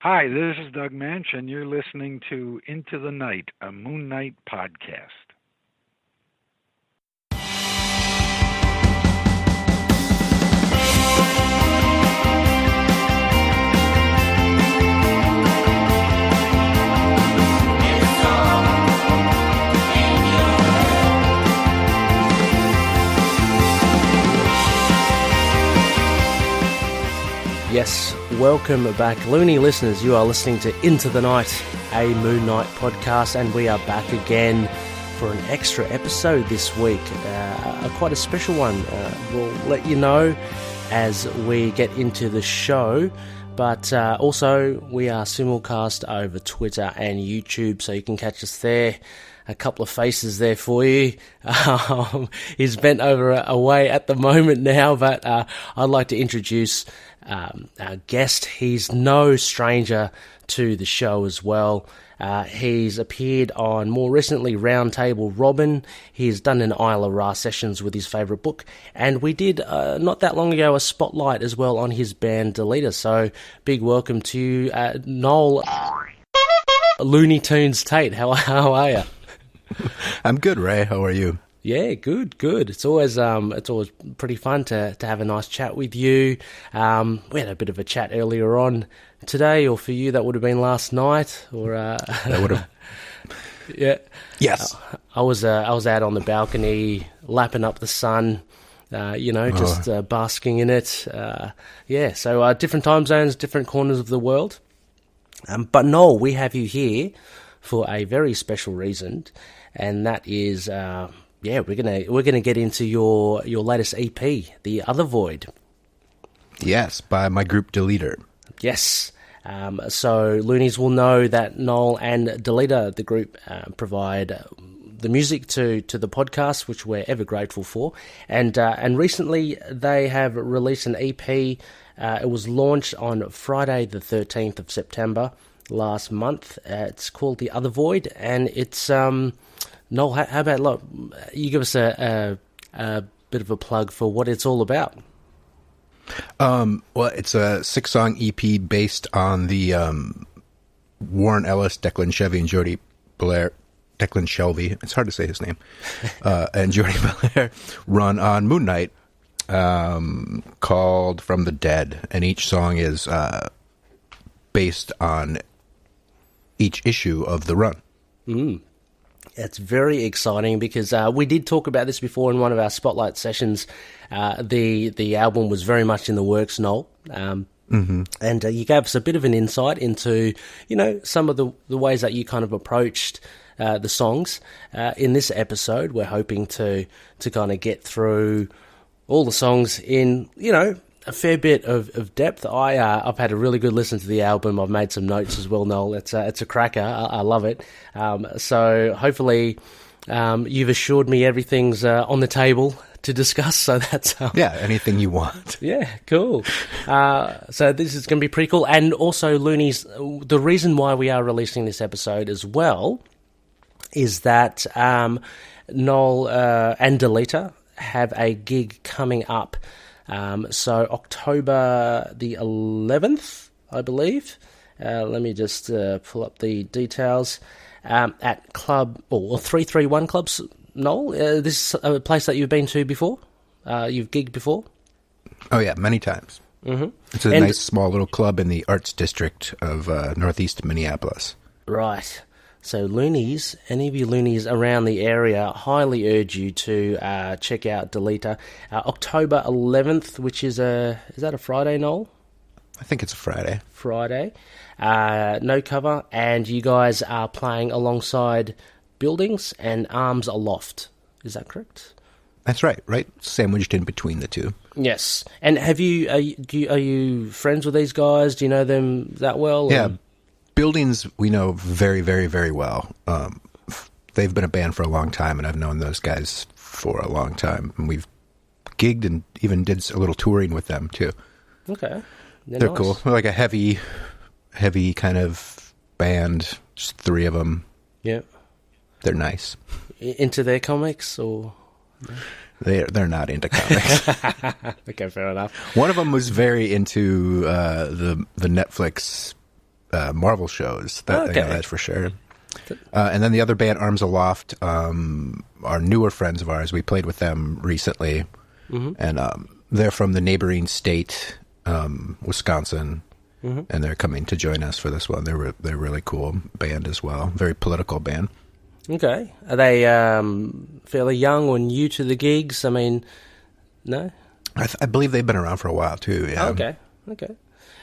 Hi, this is Doug Manch, and you're listening to Into the Night, a Moon Knight podcast. Yes, welcome back, Loony listeners. You are listening to Into the Night, a Moon Knight podcast, and we are back again for an extra episode this week. Quite a special one. We'll let you know as we get into the show, but also we are simulcast over Twitter and YouTube, so you can catch us there. A couple of faces there for you. He's bent over away at the moment now, but I'd like to introduce our guest. He's no stranger to the show as well. He's appeared on, more recently, Roundtable Robin. He's done an Isla Ra sessions with his favourite book, and we did, not that long ago, a spotlight as well on his band Deleta. So, big welcome to you, Knol Loony Toonz Tate. How are you? I'm good, Ray. How are you? Yeah, good. It's always pretty fun to have a nice chat with you. We had a bit of a chat earlier on today, or for you that would have been last night, or that would have. Yeah. Yes. I was out on the balcony lapping up the sun. Just basking in it. So different time zones, different corners of the world. But Knol, we have you here for a very special reason, and that is, we're gonna get into your latest EP, the Othervoid. Yes, by my group Deleta. Yes. So loonies will know that Knol and Deleta, the group, provide the music to the podcast, which we're ever grateful for. And recently they have released an EP. It was launched on Friday, the 13th of September last month. It's called the Othervoid, and it's Knol, how about you give us a bit of a plug for what it's all about? Well, it's a 6-song EP based on the Warren Ellis, Declan Shelby, and Jody Blair. Declan Shelby, it's hard to say his name, and Jody Blair run on Moon Knight, called From the Dead, and each song is based on each issue of the run. It's very exciting because we did talk about this before in one of our spotlight sessions. The album was very much in the works, Knol, and you gave us a bit of an insight into some of the ways that you kind of approached the songs. In this episode, we're hoping to kind of get through all the songs in a fair bit of depth. I've had a really good listen to the album. I've made some notes as well, Knol. It's a cracker. I love it. So hopefully you've assured me everything's on the table to discuss. So that's anything you want. Yeah, cool. So this is going to be pretty cool. And also, Loonies, the reason why we are releasing this episode as well is that Knol and Deleta have a gig coming up. So October the 11th, I believe. Let me just pull up the details. At Club, or 331 Clubs, Knol. This is a place that you've been to before? You've gigged before? Oh, yeah, many times. Mm-hmm. It's a nice, small little club in the Arts District of northeast Minneapolis. Right. So loonies, any of you loonies around the area, highly urge you to check out Deleta. October 11th, which is that a Friday, Knol? I think it's a Friday. Friday. No cover, and you guys are playing alongside Buildings and Arms Aloft. Is that correct? That's right sandwiched in between the two. Yes. And are you friends with these guys? Do you know them that well? Yeah. Buildings we know very, very, very well. They've been a band for a long time, and I've known those guys for a long time. And we've gigged and even did a little touring with them, too. Okay. They're nice. cool. They're like a heavy kind of band, just three of them. Yeah. They're nice. Into their comics, or...? They're not into comics. Okay, fair enough. One of them was very into the Netflix Marvel shows. That, Okay. that's for sure. And then the other band, Arms Aloft, are newer friends of ours. We played with them recently, and they're from the neighboring state, Wisconsin, and they're coming to join us for this one. They're really cool band as well. Very political band. Okay. Are they fairly young or new to the gigs? I mean, no? I believe they've been around for a while too. Yeah. Okay.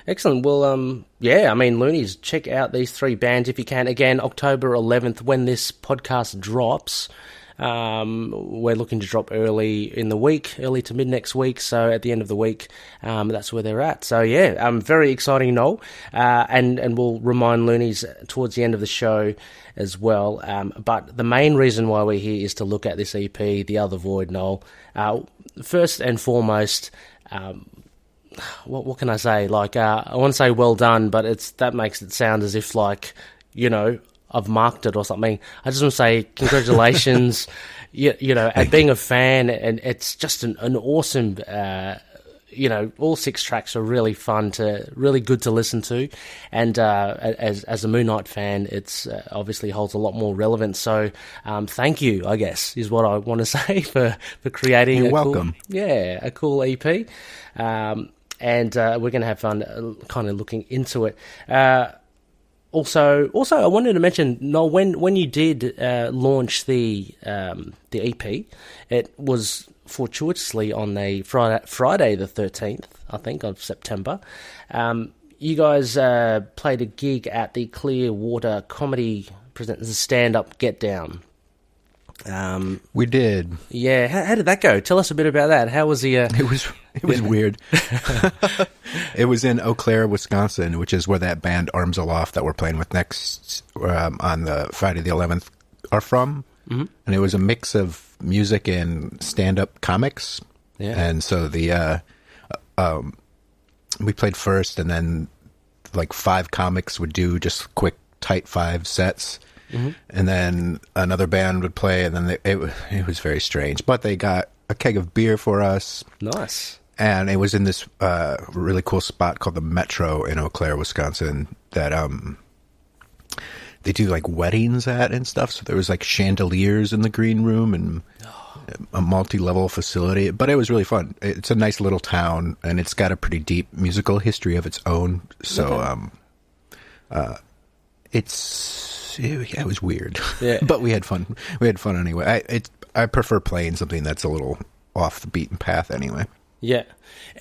Excellent. Well, yeah, I mean, Loonies, check out these three bands if you can. Again, October 11th, when this podcast drops. We're looking to drop early in the week, early to mid next week. So at the end of the week, that's where they're at. So yeah, very exciting, Knol. And we'll remind Loonies towards the end of the show as well. But the main reason why we're here is to look at this EP, The Othervoid, Knol. First and foremost, what can I say? Like, I want to say well done, but that makes it sound as if, like, you know, I've marked it or something. I just want to say congratulations, you know, at being a fan, and it's just an awesome, you know, all 6 tracks are really really good to listen to, and as a Moon Knight fan, it's obviously holds a lot more relevance. So, thank you, I guess, is what I want to say for creating. You're welcome. A cool EP, and we're going to have fun kind of looking into it. Also, I wanted to mention, Knol, when you did launch the EP, it was fortuitously on a Friday the 13th, I think, of September. You guys played a gig at the Clearwater Comedy Presents a Stand-Up Get Down. We did. Yeah, how did that go? Tell us a bit about that. How was the... It was weird. It was in Eau Claire, Wisconsin, which is where that band Arms Aloft that we're playing with next on the Friday the 11th are from. Mm-hmm. And it was a mix of music and stand-up comics. Yeah. And so we played first, and then like 5 comics would do just quick, tight 5 sets. Mm-hmm. And then another band would play, and then it was very strange. But they got a keg of beer for us. Nice. And it was in this really cool spot called the Metro in Eau Claire, Wisconsin, that they do like weddings at and stuff. So there was like chandeliers in the green room and a multi-level facility. But it was really fun. It's a nice little town, and it's got a pretty deep musical history of its own. So it was weird. Yeah. But we had fun. We had fun anyway. I prefer playing something that's a little off the beaten path anyway. Yeah.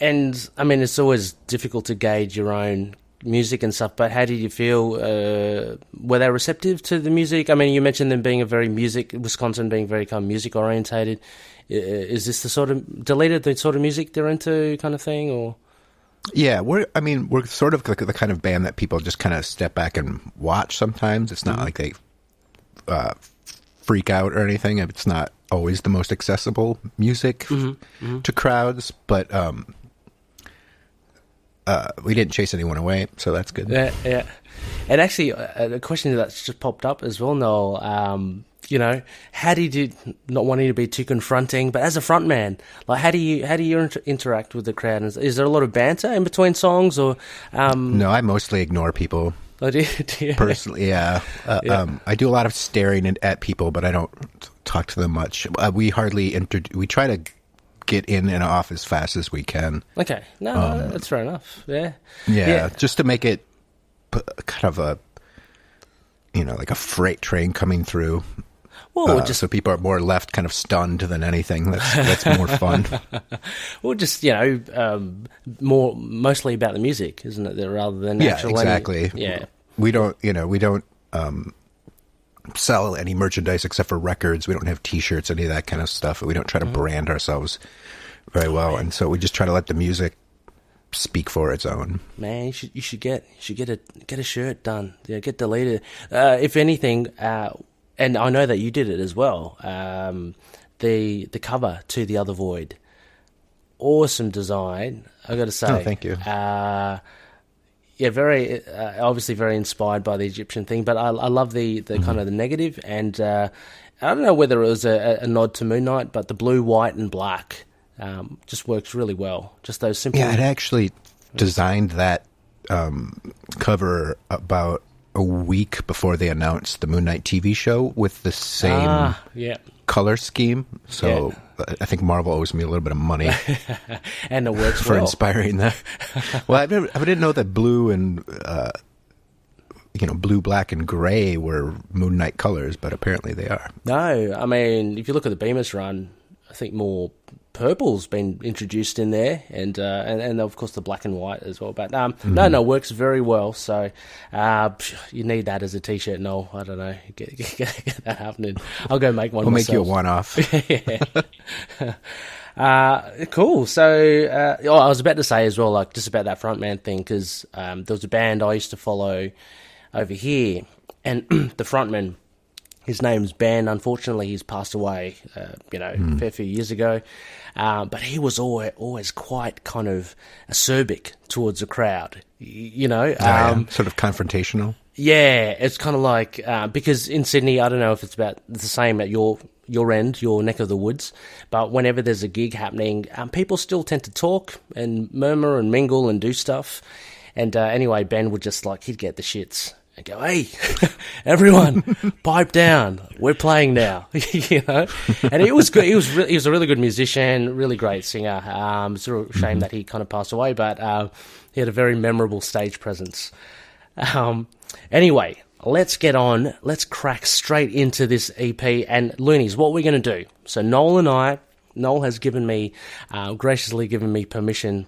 And, I mean, it's always difficult to gauge your own music and stuff, but how did you feel? Were they receptive to the music? I mean, you mentioned them being Wisconsin being very kind of music-orientated. Is this the sort of music they're into kind of thing, or...? Yeah, we're sort of the kind of band that people just kind of step back and watch sometimes. It's not like they freak out or anything. It's not always the most accessible music to crowds, but we didn't chase anyone away, so that's good. Yeah. And actually, a question that's just popped up as well, Knol. You know, how do you do, not wanting to be too confronting, but as a frontman, like how do you interact with the crowd? Is there a lot of banter in between songs, or? No, I mostly ignore people. Oh, do you? Personally, yeah. I do a lot of staring at people, but I don't talk to them much. We hardly we try to get in and off as fast as we can. Okay, no, that's fair enough. Yeah, just to make it kind of a, like a freight train coming through. Well, so people are more left kind of stunned than anything. That's more fun. Well, just mostly about the music, isn't it? Rather than actual. Yeah, exactly. Yeah, we don't sell any merchandise except for records. We don't have T-shirts, any of that kind of stuff. We don't try to brand ourselves very well, and so we just try to let the music speak for its own. Man, you should get a shirt done. Yeah, get deleted. If anything. And I know that you did it as well. The cover to The Othervoid, awesome design. I got to say. Oh, thank you. Very obviously very inspired by the Egyptian thing, but I love the kind of the negative, and I don't know whether it was a nod to Moon Knight, but the blue, white, and black just works really well. Just those simple. Yeah, I'd actually designed that cover about a week before they announced the Moon Knight TV show with the same color scheme. So I think Marvel owes me a little bit of money. And it works for inspiring that. Well, I didn't know that blue and blue, black, and gray were Moon Knight colors, but apparently they are. No, I mean, if you look at the Bemis run, I think more purple's been introduced in there, and of course the black and white as well. But no, works very well. So you need that as a t-shirt. No, I don't know. Get that happening. I'll go make one. We'll myself. Make you a one-off. Cool. So I was about to say as well, like just about that frontman thing, because there was a band I used to follow over here, and the frontman, his name's Ben. Unfortunately, he's passed away, a fair few years ago. But he was always quite kind of acerbic towards the crowd, sort of confrontational. Yeah, it's kind of like, because in Sydney, I don't know if it's about the same at your end, your neck of the woods, but whenever there's a gig happening, people still tend to talk and murmur and mingle and do stuff. And anyway, Ben would just he'd get the shits and go, "Hey, everyone, pipe down. We're playing now." And he was good. He was a really good musician, really great singer. It's a real shame that he kind of passed away, but he had a very memorable stage presence. Anyway, let's get on. Let's crack straight into this EP. And Loonies, what we're going to do. So Knol has graciously given me permission,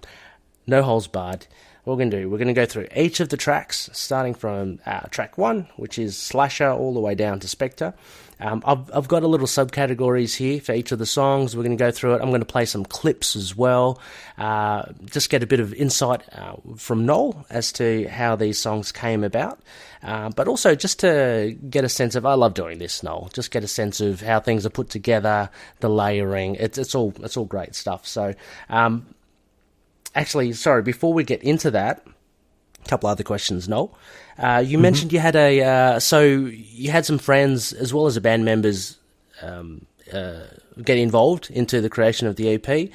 no holds barred. What we're going to do, we're going to go through each of the tracks, starting from track 1, which is Slasher, all the way down to Spectre. I've got a little subcategories here for each of the songs. We're going to go through it. I'm going to play some clips as well, just get a bit of insight from Knol as to how these songs came about, but also just to get a sense of, I love doing this, Knol, just get a sense of how things are put together, the layering. It's all great stuff. So, actually, sorry, before we get into that, a couple other questions, Knol. You mentioned you had you had some friends as well as the band members get involved into the creation of the EP.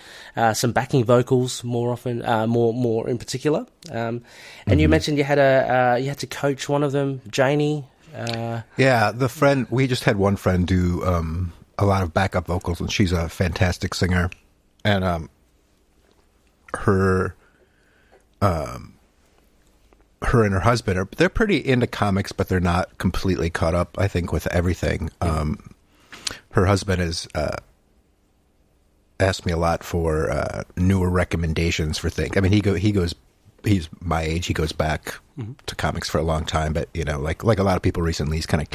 Some backing vocals, more often, more in particular. And you mentioned you had to coach one of them, Janie. Yeah, the friend. We just had one friend do a lot of backup vocals, and she's a fantastic singer. And her and her husband they're pretty into comics, but they're not completely caught up, I think, with everything. Her husband has asked me a lot for newer recommendations for things. I mean, he's my age. He goes back to comics for a long time, but like a lot of people recently, he's kind of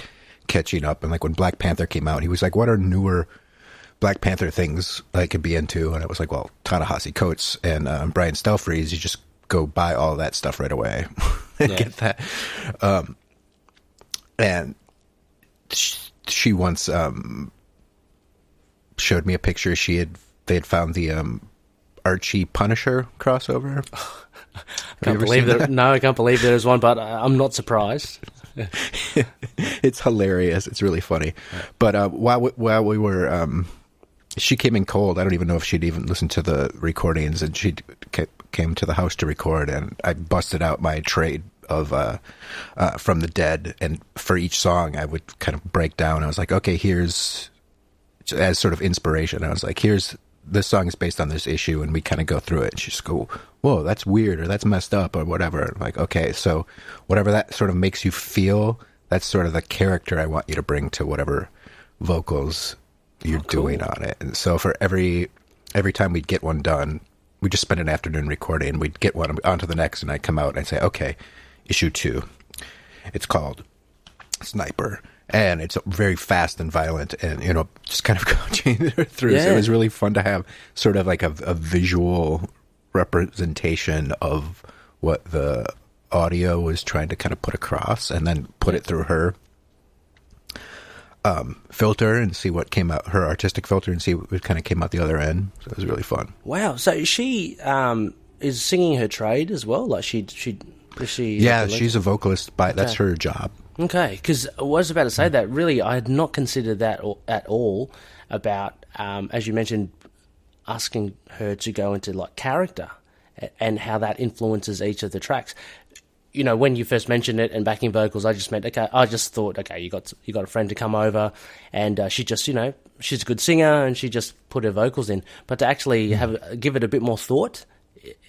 catching up. And like when Black Panther came out, he was like, "What are newer Black Panther things I could be into?" And I was like, well, Ta-Nehisi Coates and Brian Stelfreeze, you just go buy all that stuff right away and get that. And she once showed me a picture. They had found the Archie Punisher crossover. I can't believe there's one, but I'm not surprised. It's hilarious. It's really funny. But while we were... she came in cold. I don't even know if she'd even listened to the recordings, and she came to the house to record, and I busted out my trade of From the Dead, and for each song I would kind of break down. I was like, okay, here's, as sort of inspiration, I was like, this song is based on this issue, and we kind of go through it, and she'd just go, whoa, that's weird, or that's messed up, or whatever. I'm like, okay, so whatever that sort of makes you feel, that's sort of the character I want you to bring to whatever vocals you're doing on it. And so for every time we'd get one done, we just spend an afternoon recording, and we'd get one onto the next, and I'd come out and I'd say, okay, issue 2, it's called Sniper, and it's very fast and violent, and just kind of coaching through. So it was really fun to have sort of like a visual representation of what the audio was trying to kind of put across, and then put it through her filter and see what came out, her artistic filter, and see what kind of came out the other end. So it was really fun. Wow. So she is singing her trade as well? Like she yeah, she's a vocalist. That's her job. Okay, because I was about to say that, really, I had not considered that at all about, as you mentioned, asking her to go into like character and how that influences each of the tracks. when you first mentioned it and backing vocals, I just thought, okay, you got a friend to come over, and she just, she's a good singer, and she just put her vocals in. But to actually give it a bit more thought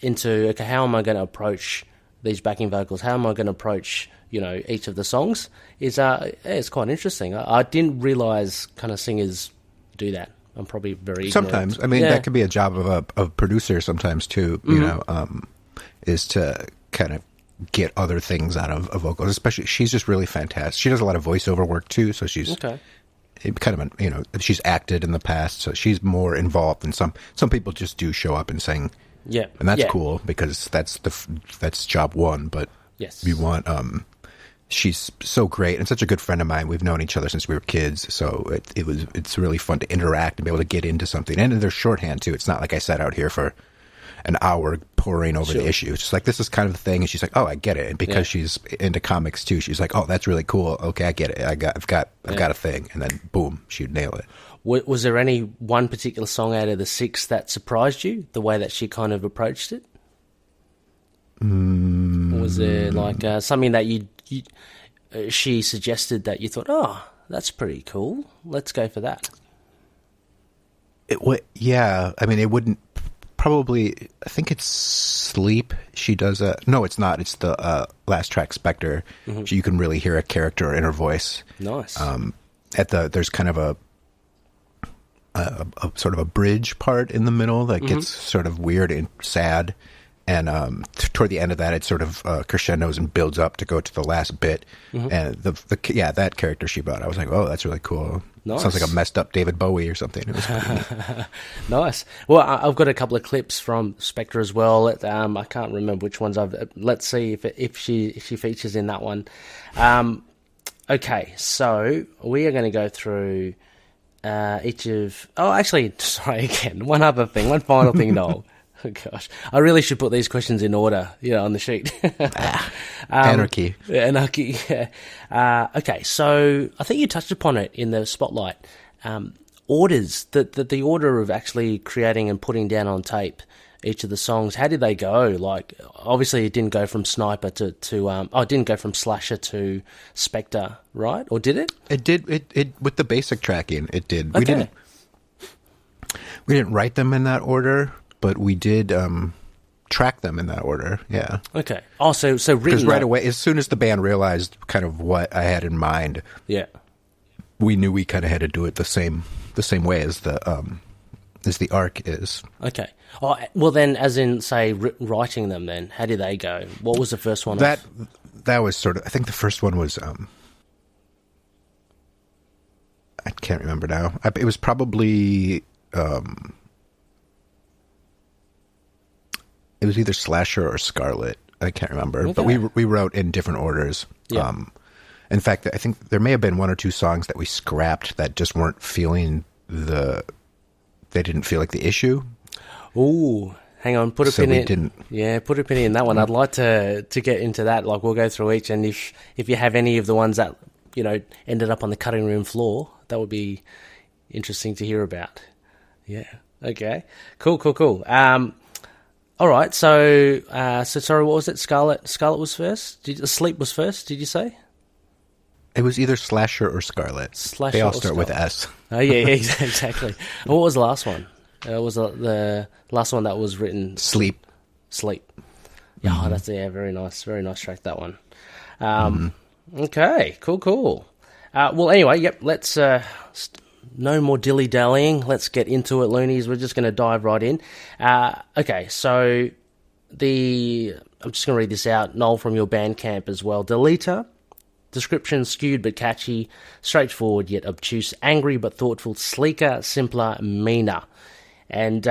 into, okay, how am I going to approach these backing vocals? How am I going to approach, each of the songs? It's quite interesting. I didn't realize kind of singers do that. I'm probably very ignorant. Sometimes. I mean, that could be a job of a producer sometimes too, is to kind of get other things out of vocals. Especially, she's just really fantastic. She does a lot of voiceover work too, so she's kind of, she's acted in the past, so she's more involved than some people just do show up and sing. Yeah. And that's cool because that's job one, but yes, we want, she's so great and such a good friend of mine. We've known each other since we were kids, so it's really fun to interact and be able to get into something. And there's shorthand too. It's not like I sat out here for an hour poring over the issue. It's just like, this is kind of the thing, and she's like, oh, I get it. And because she's into comics too, she's like, oh, that's really cool. Okay, I get it. I've got a thing. And then boom, she'd nail it. Was there any one particular song out of the 6 that surprised you, the way that she kind of approached it? Or was there like something that she suggested that you thought, oh, that's pretty cool, let's go for that? Yeah, I mean, it wouldn't probably, I think it's Sleep. She does no, it's not. It's the last track, Spectre. Mm-hmm. You can really hear a character in her voice. Nice. There's kind of a sort of a bridge part in the middle that gets sort of weird and sad. And toward the end of that, it sort of crescendos and builds up to go to the last bit. And that character she brought, I was like, oh, that's really cool. Nice. Sounds like a messed up David Bowie or something. It was pretty nice. Well, I've got a couple of clips from Spectre as well. I can't remember which ones let's see if she features in that one. Okay, so we are going to go through each of. Oh, actually, sorry again. One final thing, Noel. Oh, gosh. I really should put these questions in order, on the sheet. Anarchy. Anarchy, yeah. Okay, so I think you touched upon it in the spotlight. Orders, the order of actually creating and putting down on tape each of the songs, how did they go? Like, obviously it didn't go from Sniper to it didn't go from Slasher to Spectre, right? Or did it? It did. It with the basic tracking, it did. Okay. We didn't write them in that order, but we did track them in that order, yeah. Okay. Oh, so written... Because right away, as soon as the band realized kind of what I had in mind, we knew we kind of had to do it the same way as the arc is. Okay. Oh, well then, as in, say, writing them then, how did they go? What was the first one? That was sort of... I think the first one was... I can't remember now. It was probably... it was either Slasher or Scarlet. I can't remember. Okay. But we wrote in different orders. Yeah. In fact, I think there may have been 1 or 2 songs that we scrapped that just weren't feeling they didn't feel like the issue. Ooh, hang on. Put a pin in. Yeah, put a pin in that one. I'd like to get into that. Like, we'll go through each, and if you have any of the ones that, ended up on the cutting room floor, that would be interesting to hear about. Yeah. Okay. Cool. All right, so sorry, what was it? Scarlet was first? Sleep was first, did you say? It was either Slasher or Scarlet. They all start with S. Oh, yeah, exactly. And what was the last one? Was the last one that was written? Sleep. Yeah, that's very nice track, that one. Okay, cool. Well, anyway, let's... no more dilly-dallying. Let's get into it, loonies. We're just going to dive right in. Okay, so I'm just going to read this out, Noel, from your Bandcamp as well. Deleter, description skewed but catchy, straightforward yet obtuse, angry but thoughtful, sleeker, simpler, meaner. And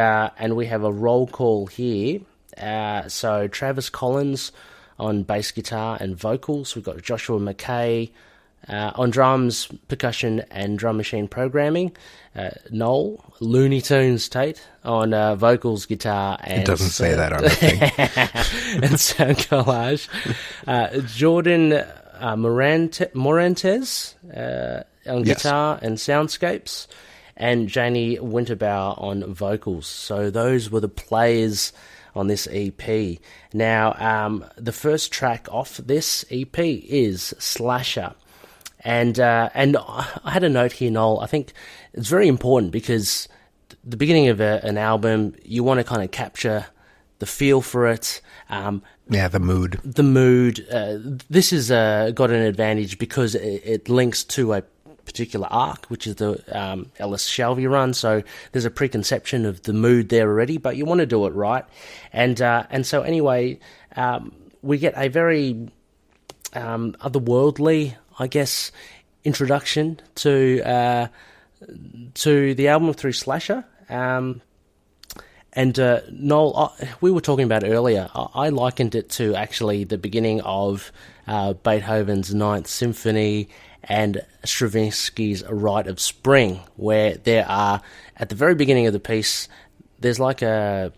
we have a roll call here. So Travis Collins on bass guitar and vocals. We've got Joshua McKay on drums, percussion, and drum machine programming. Knol Loony Toonz Tate on vocals, guitar, and... It doesn't say that on the thing. And sound collage. Jordan Morantes on guitar and soundscapes. And Janie Winterbauer on vocals. So those were the players on this EP. Now, the first track off this EP is Slasher. And I had a note here, Noel. I think it's very important because the beginning of an album, you want to kind of capture the feel for it. The mood. The mood. This has got an advantage because it links to a particular arc, which is the Ellis Shelby run. So there's a preconception of the mood there already, but you want to do it right. And so anyway, we get a very otherworldly, I guess, introduction to the album through Slasher. And Noel, we were talking about it earlier. I likened it to actually the beginning of Beethoven's Ninth Symphony and Stravinsky's Rite of Spring, where there are, at the very beginning of the piece, there's like an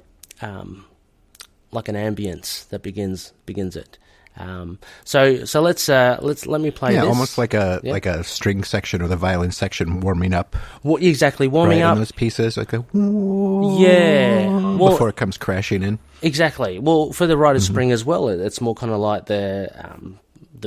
ambience that begins it. So let me play this. Almost like a string section or the violin section warming up. Exactly, warming up in those pieces, like a before it comes crashing in. Exactly. Well, for the Rite of Spring as well, it's more kind of like the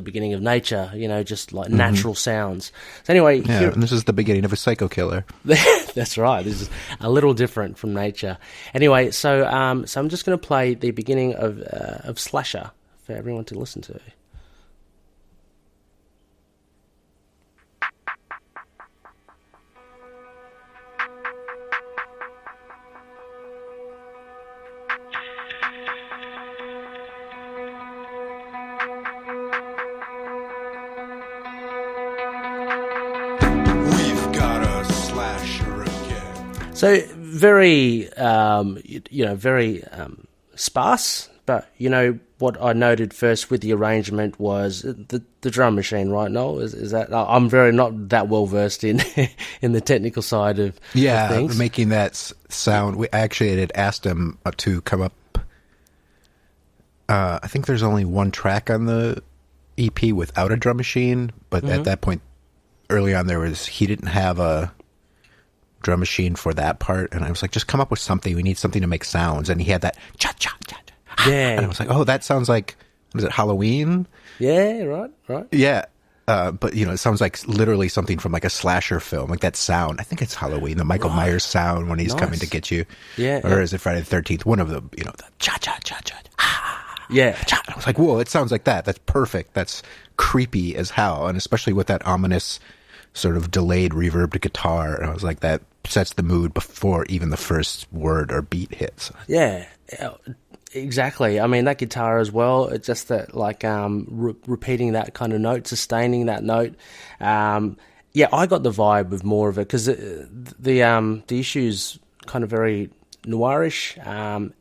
beginning of nature, just like natural sounds. So anyway, and this is the beginning of a psycho killer. That's right. This is a little different from nature. Anyway, so I'm just going to play the beginning of Slasher for everyone to listen to. So very, very sparse. But what I noted first with the arrangement was the drum machine, right? Noel, is that I'm very not that well versed in in the technical side of things. Making that sound. We actually had asked him to come up. I think there's only one track on the EP without a drum machine, but at that point, early on, he didn't have a drum machine for that part, and I was like, just come up with something. We need something to make sounds, and he had that cha cha cha. Yeah, and I was like, oh, that sounds like, what is it, Halloween? Yeah, right. Yeah, but it sounds like literally something from like a slasher film, like that sound. I think it's Halloween, the Michael Myers sound when he's coming to get you. Yeah, or is it Friday the 13th? One of them, the cha cha cha cha. Yeah, cha. And I was like, whoa, it sounds like that. That's perfect. That's creepy as hell, and especially with that ominous sort of delayed reverbed guitar. And I was like, that sets the mood before even the first word or beat hits. Yeah, exactly. I mean, that guitar as well, it's just that, like, repeating that kind of note, sustaining that note. I got the vibe of more of it, because the issue's kind of very noirish,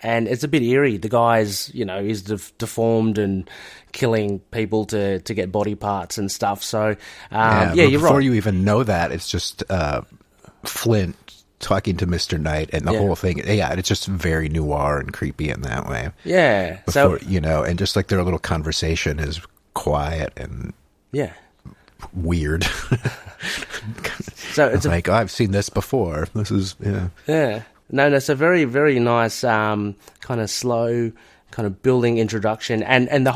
and it's a bit eerie. The guy's, is deformed and killing people to get body parts and stuff. So, you're right. Before you even know that, it's just Flint talking to Mr. Knight and the whole thing. Yeah, it's just very noir and creepy in that way. Yeah. Before, and just like their little conversation is quiet and weird. So it's like, I've seen this before. This is, Yeah. No, it's a very, very nice kind of slow kind of building introduction, and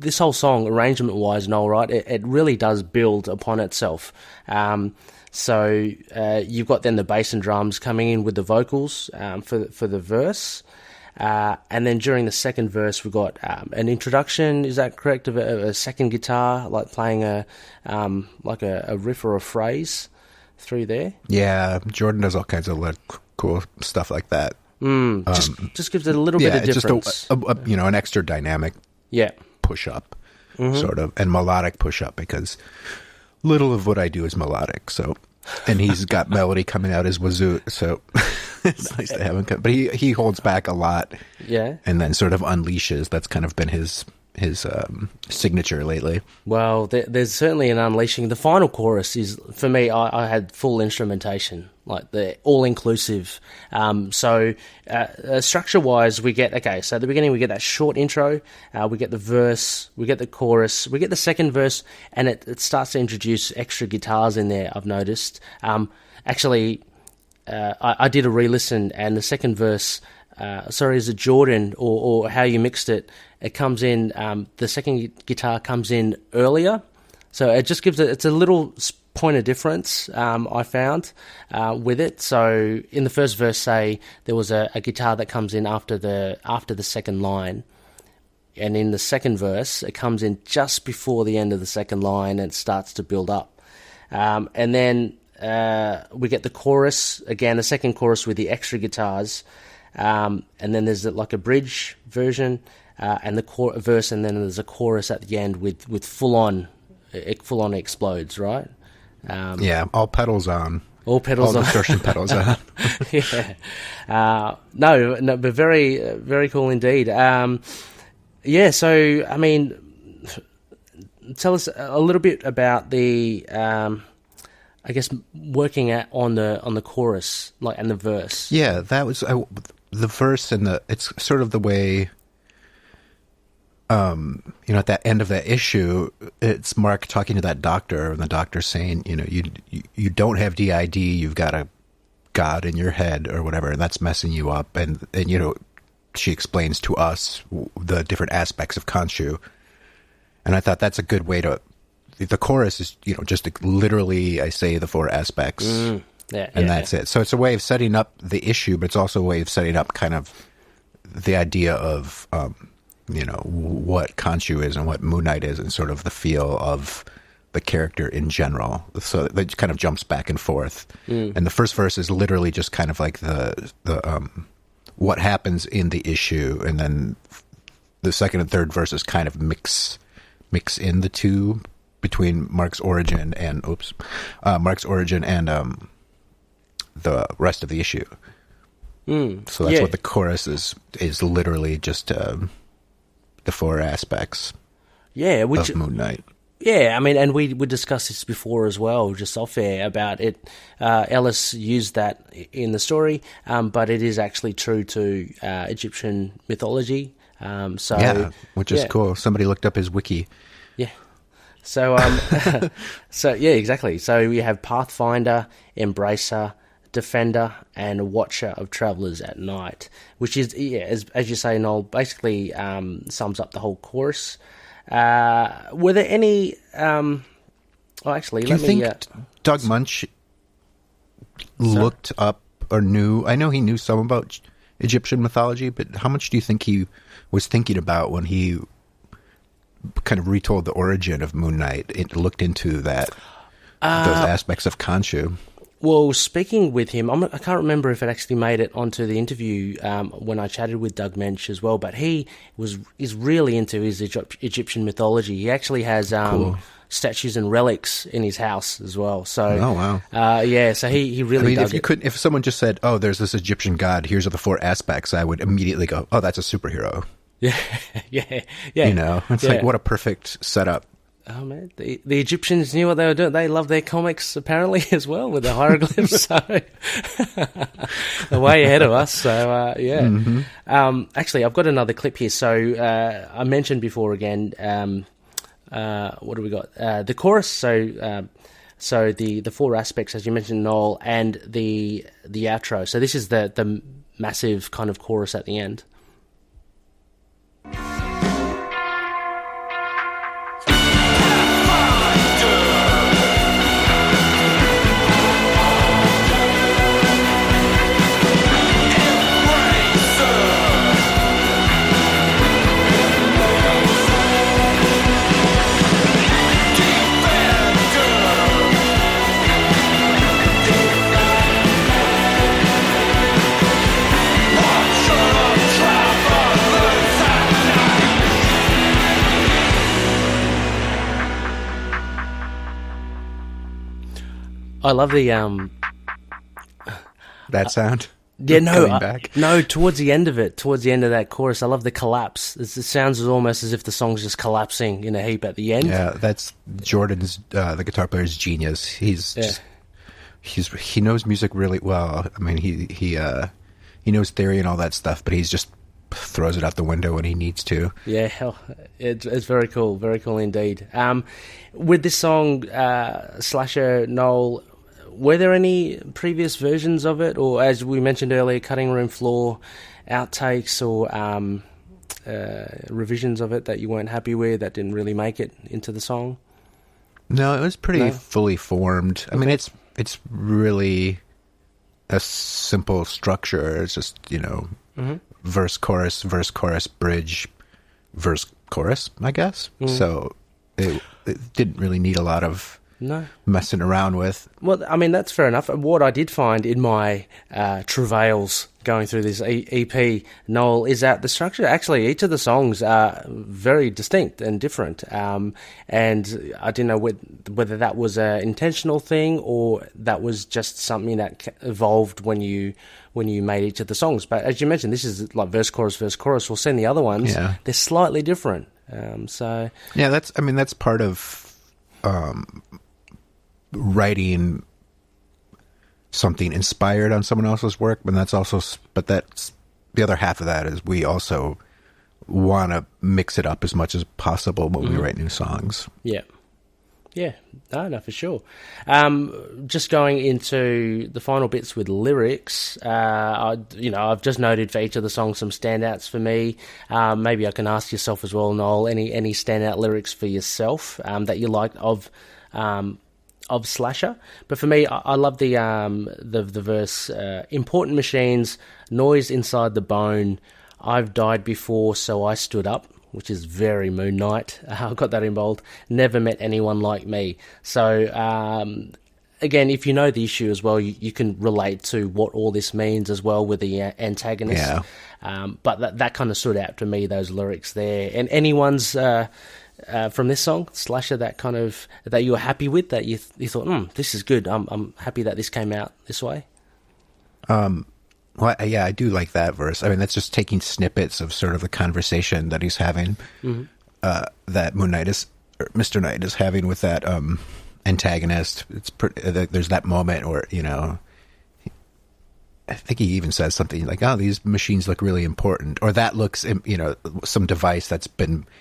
this whole song, arrangement wise, Noel, right? It really does build upon itself. So you've got then the bass and drums coming in with the vocals for the verse, and then during the second verse we've got an introduction. Is that correct? Of a second guitar, like playing a riff or a phrase through there. Yeah, Jordan does all kinds of cool stuff like that. Just gives it a little bit of difference. Just an extra dynamic push up, sort of, and melodic push up, because little of what I do is melodic. So, and he's got melody coming out his wazoo. So it's nice to have him. But he holds back a lot. Yeah. And then sort of unleashes. That's kind of been his signature lately. Well, there's certainly an unleashing. The final chorus is, for me, I had full instrumentation, like the all-inclusive. So structure-wise, we get, so at the beginning we get that short intro, we get the verse, we get the chorus, we get the second verse, and it starts to introduce extra guitars in there, I've noticed. I did a re-listen, and the second verse is it Jordan or how you mixed it? It comes in, the second guitar comes in earlier, so it just gives it's a little point of difference, I found, with it. So in the first verse, say, there was a guitar that comes in after the second line, and in the second verse, it comes in just before the end of the second line and starts to build up. And then we get the chorus, again, the second chorus with the extra guitars, and then there's like a bridge version, and the verse, and then there's a chorus at the end with full-on explodes, right? All pedals on. All pedals on. All distortion pedals on. Yeah. No, but very, very cool indeed. So, I mean, tell us a little bit about the, I guess, working on the chorus, like, and the verse. Yeah, that was the verse, and it's sort of the way, at that end of that issue, it's Mark talking to that doctor, and the doctor saying, you don't have DID, you've got a God in your head or whatever, and that's messing you up, and she explains to us the different aspects of Khonshu, and I thought that's a good way to. The chorus is, just literally, I say the four aspects, that's it. So it's a way of setting up the issue, but it's also a way of setting up kind of the idea of, what Khonshu is and what Moon Knight is, and sort of the feel of the character in general. So it kind of jumps back and forth. And the first verse is literally just kind of like the what happens in the issue, and then the second and third verses kind of mix in the two between Mark's origin and the rest of the issue. So that's what the chorus is literally just the four aspects of Moon Knight. Yeah, I mean, and we discussed this before as well, just off air, about it. Ellis used that in the story, but it is actually true to Egyptian mythology. Which is cool. Somebody looked up his wiki. Yeah. So, exactly. So we have Pathfinder, Embracer, Defender, and Watcher of Travelers at Night, which is, as you say, Noel, basically sums up the whole chorus. Were there any? Do you think Doug Munch looked up or knew? I know he knew some about Egyptian mythology, but how much do you think he was thinking about when he kind of retold the origin of Moon Knight? It looked into that those aspects of Khonshu. Well, speaking with him, I can't remember if it actually made it onto the interview when I chatted with Doug Mensch as well, but he is really into his Egyptian mythology. He actually has statues and relics in his house as well. So, oh wow, so he really. I mean, if someone just said, "Oh, there's this Egyptian god. Here's the four aspects," I would immediately go, "Oh, that's a superhero." Yeah. It's like, what a perfect setup. Oh man, the Egyptians knew what they were doing. They love their comics apparently as well, with the hieroglyphs. So they're way ahead of us. So Mm-hmm. Actually, I've got another clip here. So I mentioned before again. What do we got? The chorus. So the four aspects, as you mentioned, Noel, and the outro. So this is the massive kind of chorus at the end. I love the that sound. Yeah, no. Towards the end of that chorus, I love the collapse. It sounds almost as if the song's just collapsing in a heap at the end. Yeah, that's Jordan's, the guitar player's genius. He knows music really well. I mean, he knows theory and all that stuff, but he's just throws it out the window when he needs to. Yeah, it's very cool indeed. With this song, Slasher, Noel, were there any previous versions of it, or as we mentioned earlier, cutting room floor outtakes or revisions of it that you weren't happy with, that didn't really make it into the song? No, it was pretty fully formed. I mean, it's really a simple structure. It's just, verse, chorus, bridge, verse, chorus, I guess. So it didn't really need a lot of messing around with. Well, I mean, that's fair enough. What I did find in my travails going through this EP, Noel, is that the structure, actually, each of the songs are very distinct and different. And I didn't know whether that was an intentional thing or that was just something that evolved when you made each of the songs. But as you mentioned, this is like verse, chorus. We'll send the other ones. Yeah. They're slightly different. So yeah, that's part of writing something inspired on someone else's work, but that's the other half of that is we also want to mix it up as much as possible when we write new songs. Yeah, no, for sure. Just going into the final bits with lyrics, I've just noted for each of the songs some standouts for me. Maybe I can ask yourself as well, Noel, any standout lyrics for yourself that you liked of Slasher. But for me, I love the verse, important machines, noise inside the bone, I've died before, so I stood up, which is very Moon Knight. I've got that in bold. Never met anyone like me. So, again, if you know the issue as well, you can relate to what all this means as well with the antagonist. Yeah. But that kind of stood out to me, those lyrics there. And anyone's from this song, Slasher, that you were happy with, that you thought, this is good. I'm happy that this came out this way. Well, yeah, I do like that verse. I mean, that's just taking snippets of sort of the conversation that he's having, that Mr. Knight is having with that antagonist. There's that moment where, I think he even says something like, "Oh, these machines look really important," or that looks, some device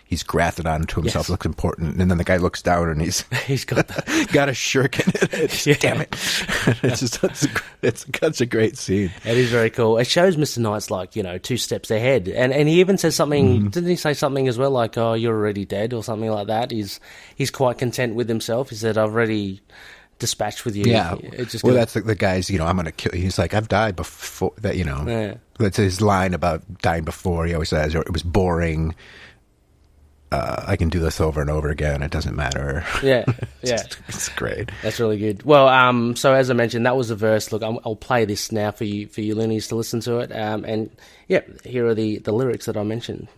he's grafted onto himself looks important, and then the guy looks down and he's got got a shirk in it. Damn it! It's such a great scene. It is very cool. It shows Mr. Knight's 2 steps ahead, and he even says something. Didn't he say something as well, like, "Oh, you're already dead," or something like that? He's quite content with himself. He said, "I've already dispatched with you." Yeah. That's the guy's, I'm going to kill you. He's like, I've died before that, That's his line about dying before. He always says, it was boring. I can do this over and over again. It doesn't matter. Yeah. It's great. That's really good. Well, so as I mentioned, that was the verse. Look, I'll play this now for you loonies to listen to it. And yeah, here are the lyrics that I mentioned.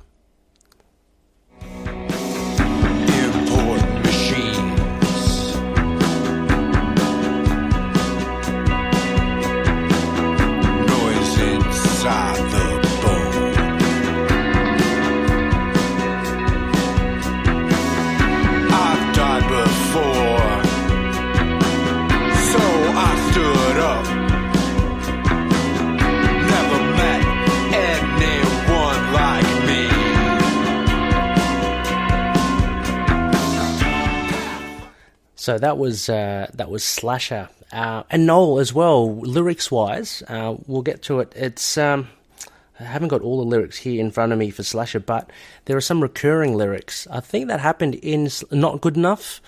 So that was Slasher, and Noel as well. Lyrics wise, we'll get to it. It's I haven't got all the lyrics here in front of me for Slasher, but there are some recurring lyrics. I think that happened in Not Good Enough.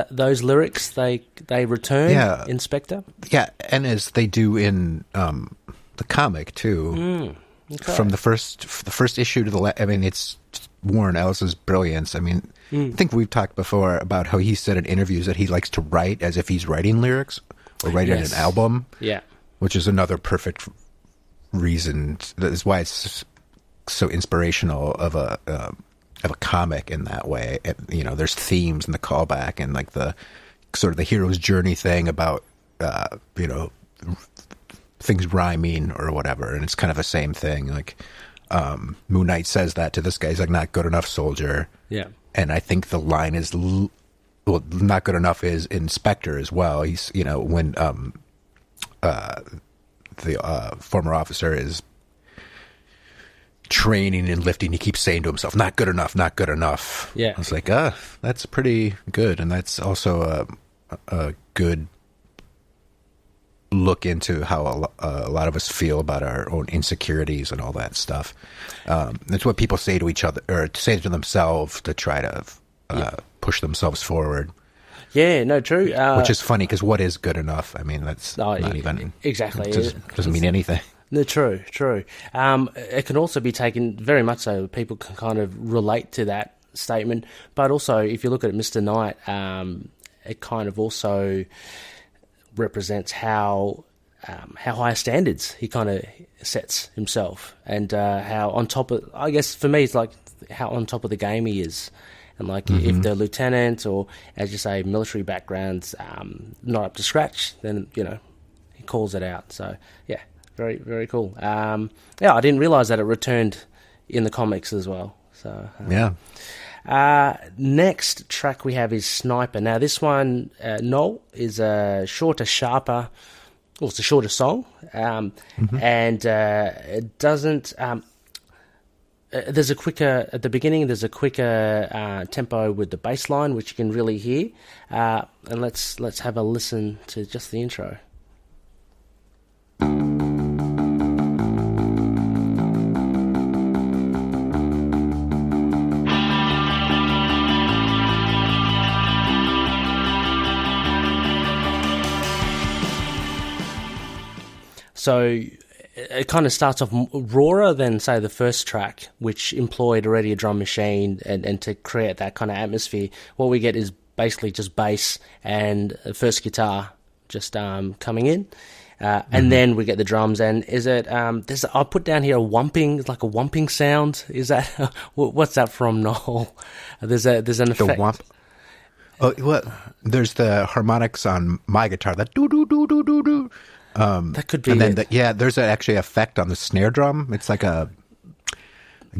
Those lyrics they return in Spectre. Yeah, and as they do in the comic too. Okay. From the first issue to the I mean, it's Warren Ellis's brilliance. I mean, I think we've talked before about how he said in interviews that he likes to write as if he's writing lyrics or writing an album. Yeah, which is another perfect reason. That is why it's so inspirational of a comic in that way. There's themes and the callback and like the sort of the hero's journey thing about things rhyming or whatever, and it's kind of the same thing. Like Moon Knight says that to this guy. He's like, "Not good enough, soldier." Yeah, and I think the line is, "Not good enough" is in Spectre as well. He's when the former officer is training and lifting, he keeps saying to himself, "Not good enough, not good enough." Yeah, I was like, that's pretty good, and that's also a good look into how a lot of us feel about our own insecurities and all that stuff. It's what people say to each other or say to themselves to try to push themselves forward. Yeah, no, true. Which is funny because what is good enough? I mean, that's not even... Exactly. It doesn't mean anything. No, true. It can also be taken very much so. People can kind of relate to that statement. But also, if you look at Mr. Knight, it kind of also represents how high standards he kind of sets himself, and how on top of, I guess for me, it's like how on top of the game he is. And like if the lieutenant or, as you say, military background's not up to scratch, then, you know, he calls it out. So, yeah, very, very cool. I didn't realise that it returned in the comics as well. So next track we have is Sniper. Now, this one, Knol, is a shorter, sharper... Well, it's a shorter song, and it doesn't... there's a quicker at the beginning. There's a quicker tempo with the bass line, which you can really hear. And let's have a listen to just the intro. So it kind of starts off rawer than, say, the first track, which employed already a drum machine, and to create that kind of atmosphere, what we get is basically just bass and first guitar just coming in, and then we get the drums. And is it? I put down here a whumping, like a whumping sound. Is that what's that from, Knol? There's an effect. The whump. Oh, what? There's the harmonics on my guitar. That do do do do do do. That could be. And then there's actually effect on the snare drum. It's like a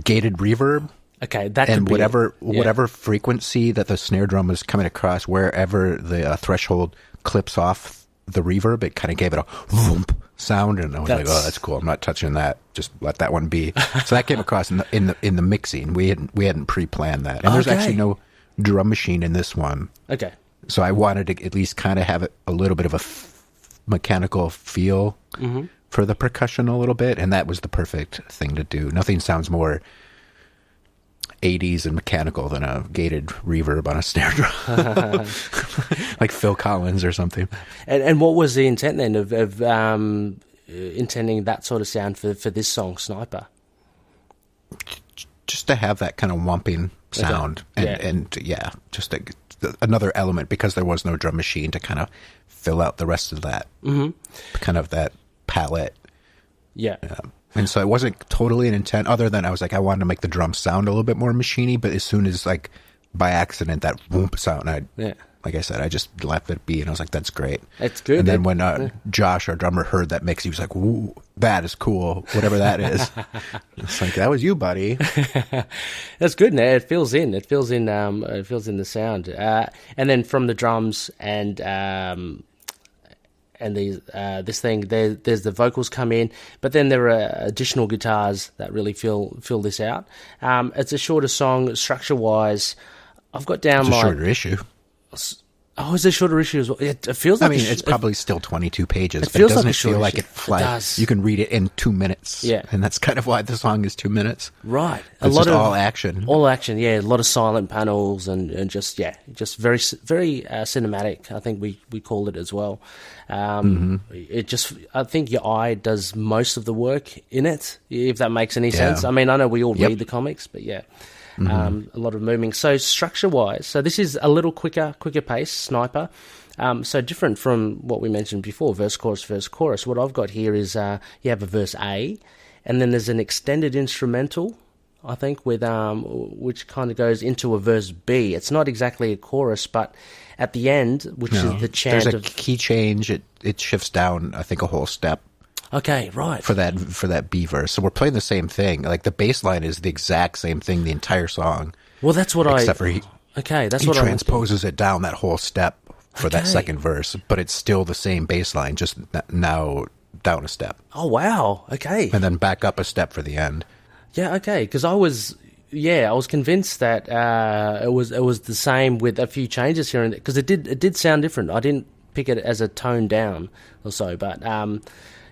gated reverb. Okay, that and could whatever frequency that the snare drum is coming across, wherever the threshold clips off the reverb, it kind of gave it a whoomp sound, and I was like, "Oh, that's cool. I'm not touching that. Just let that one be." So that came across in the mixing. We hadn't pre-planned that, and there's actually no drum machine in this one. Okay. So I wanted to at least kind of have a little bit of a mechanical feel for the percussion a little bit, and that was the perfect thing to do. Nothing sounds more 80s and mechanical than a gated reverb on a snare drum. Like Phil Collins or something. And what was the intent then of intending that sort of sound for this song, Sniper? Just to have that kind of whumping sound, and just another element, because there was no drum machine to kind of fill out the rest of that, kind of that palette. Yeah. And so it wasn't totally an intent, other than I was like, I wanted to make the drums sound a little bit more machine-y, but as soon as, like, by accident, that whoomp sound, like I said, I just left it be, and I was like, that's great. It's good. And then when Josh, our drummer, heard that mix, he was like, "Ooh, that is cool, whatever that is." It's like, that was you, buddy. That's good. Now it fills in. It fills in the sound. And then from the drums and this thing, there's the vocals come in, but then there are additional guitars that really fill this out. It's a shorter song, structure wise. I've got down it's a shorter issue. Oh, is it a shorter issue as well? It feels like... it's probably still 22 pages, but it doesn't feel like it flies. You can read it in 2 minutes. Yeah. And that's kind of why the song is 2 minutes. Right. It's just all action. All action, yeah. A lot of silent panels and just very, very cinematic, I think we called it as well. It just... I think your eye does most of the work in it, if that makes any sense. I mean, I know we all read the comics, but yeah. A lot of moving. So structure-wise, so this is a little quicker pace, Sniper. So different from what we mentioned before, verse, chorus. What I've got here is you have a verse A, and then there's an extended instrumental, I think, with which kind of goes into a verse B. It's not exactly a chorus, but at the end, which is the chant. There's a key change. It shifts down, I think, a whole step. Okay, right. For that B verse. So we're playing the same thing. Like the bass line is the exact same thing the entire song. Well, that's what except for he transposes it down that whole step for that second verse, but it's still the same bass line, just now down a step. Oh, wow. Okay. And then back up a step for the end. Yeah, okay. Because I was convinced that it was the same with a few changes here and there, because it did sound different. I didn't pick it as a tone down or so. But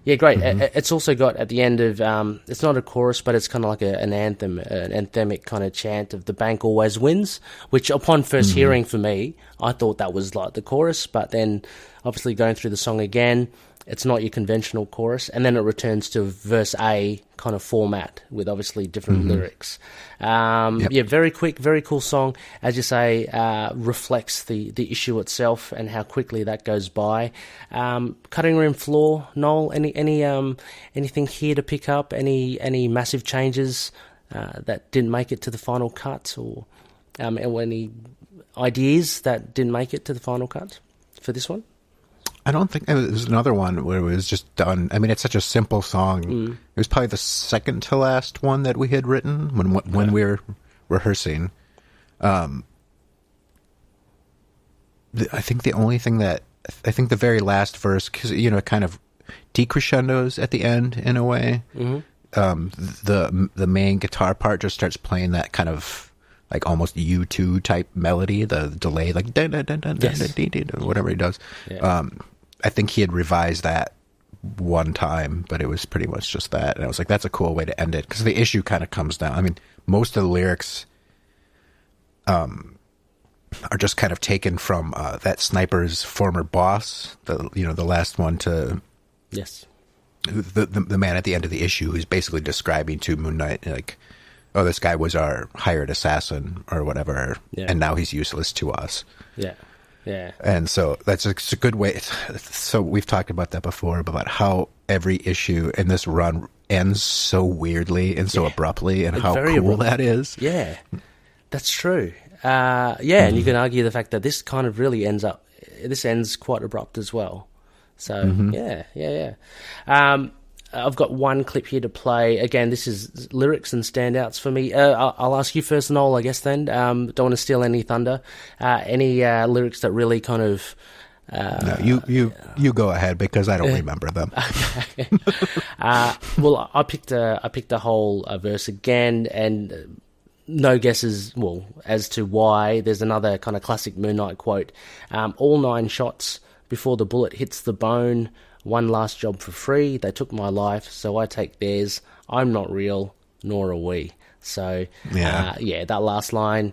yeah, great. It's also got at the end of it's not a chorus, but it's kind of like an anthem, an anthemic kind of chant of "The bank always wins," which upon first hearing for me, I thought that was like the chorus, but then obviously going through the song again, it's not your conventional chorus, and then it returns to verse A kind of format with obviously different lyrics. Yeah, very quick, very cool song. As you say, reflects the issue itself and how quickly that goes by. Cutting room floor, Noel. Anything here to pick up? Any massive changes that didn't make it to the final cut, or any ideas that didn't make it to the final cut for this one? I don't think there was another one where it was just done. I mean, it's such a simple song. It was probably the second to last one that we had written when we were rehearsing. I think the only thing that I think the very last verse, because it kind of decrescendos at the end in a way. The main guitar part just starts playing that kind of like almost U2 type melody, the delay, like dun, dun, dun, dun, dun, dun, dun, dun, whatever he does. Yeah. I think he had revised that one time, but it was pretty much just that. And I was like, that's a cool way to end it, because the issue kind of comes down. I mean, most of the lyrics are just kind of taken from that sniper's former boss, the last one to... Yes. The man at the end of the issue who's basically describing to Moon Knight, like, oh, this guy was our hired assassin or whatever, and now he's useless to us. Yeah. Yeah. And so it's a good way. So we've talked about that before, about how every issue in this run ends so weirdly and so abruptly, and how cool that is. Yeah, that's true. And you can argue the fact that this kind of really ends quite abrupt as well. So, yeah. I've got one clip here to play. Again, this is lyrics and standouts for me. I'll ask you first, Noel, I guess, then. Don't want to steal any thunder. Any lyrics that really kind of... No, you go ahead, because I don't remember them. Okay. Well, I picked a whole verse again, and no guesses, as to why. There's another kind of classic Moon Knight quote. All 9 shots before the bullet hits the bone. One last job for free. They took my life, so I take theirs. I'm not real, nor are we. So, that last line,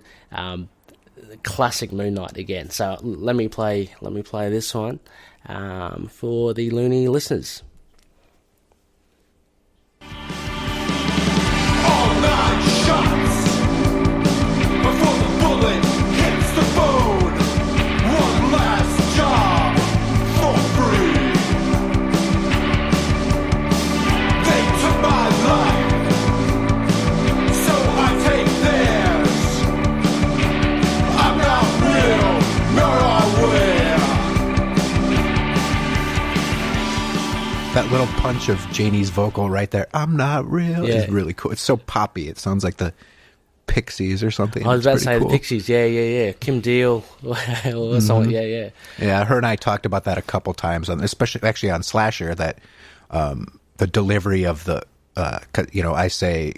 classic Moon Knight again. So let me play this one for the Loony listeners. All 9 shots before the bullet hits the bone. One last job for free. They took my life, so I take theirs. I'm not real, nor are we. That little punch of Janie's vocal right there, I'm not real, is really cool. It's so poppy. It sounds like the Pixies or something. I was about to say cool. The Pixies, yeah. Kim Deal or something, yeah. Yeah, her and I talked about that a couple times, especially actually on Slasher, that the delivery of the, I say,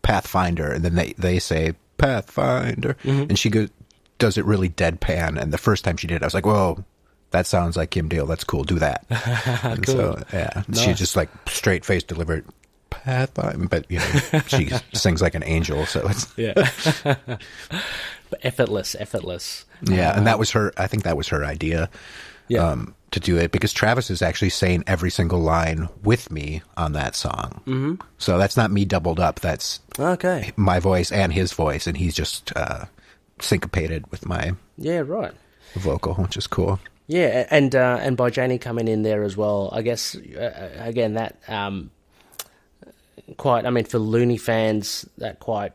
Pathfinder, and then they say Pathfinder, and she does it really deadpan, and the first time she did it, I was like, whoa, that sounds like Kim Deal, that's cool, do that. And cool. So, nice. She just like straight-faced delivered Pathfinder, but she sings like an angel, so it's effortless. Yeah, and that was her. I think that was her idea to do it, because Travis is actually saying every single line with me on that song. So that's not me doubled up. That's my voice and his voice, and he's just syncopated with my vocal, which is cool. Yeah, and by Janie coming in there as well, I guess again that. For Loony fans, that quite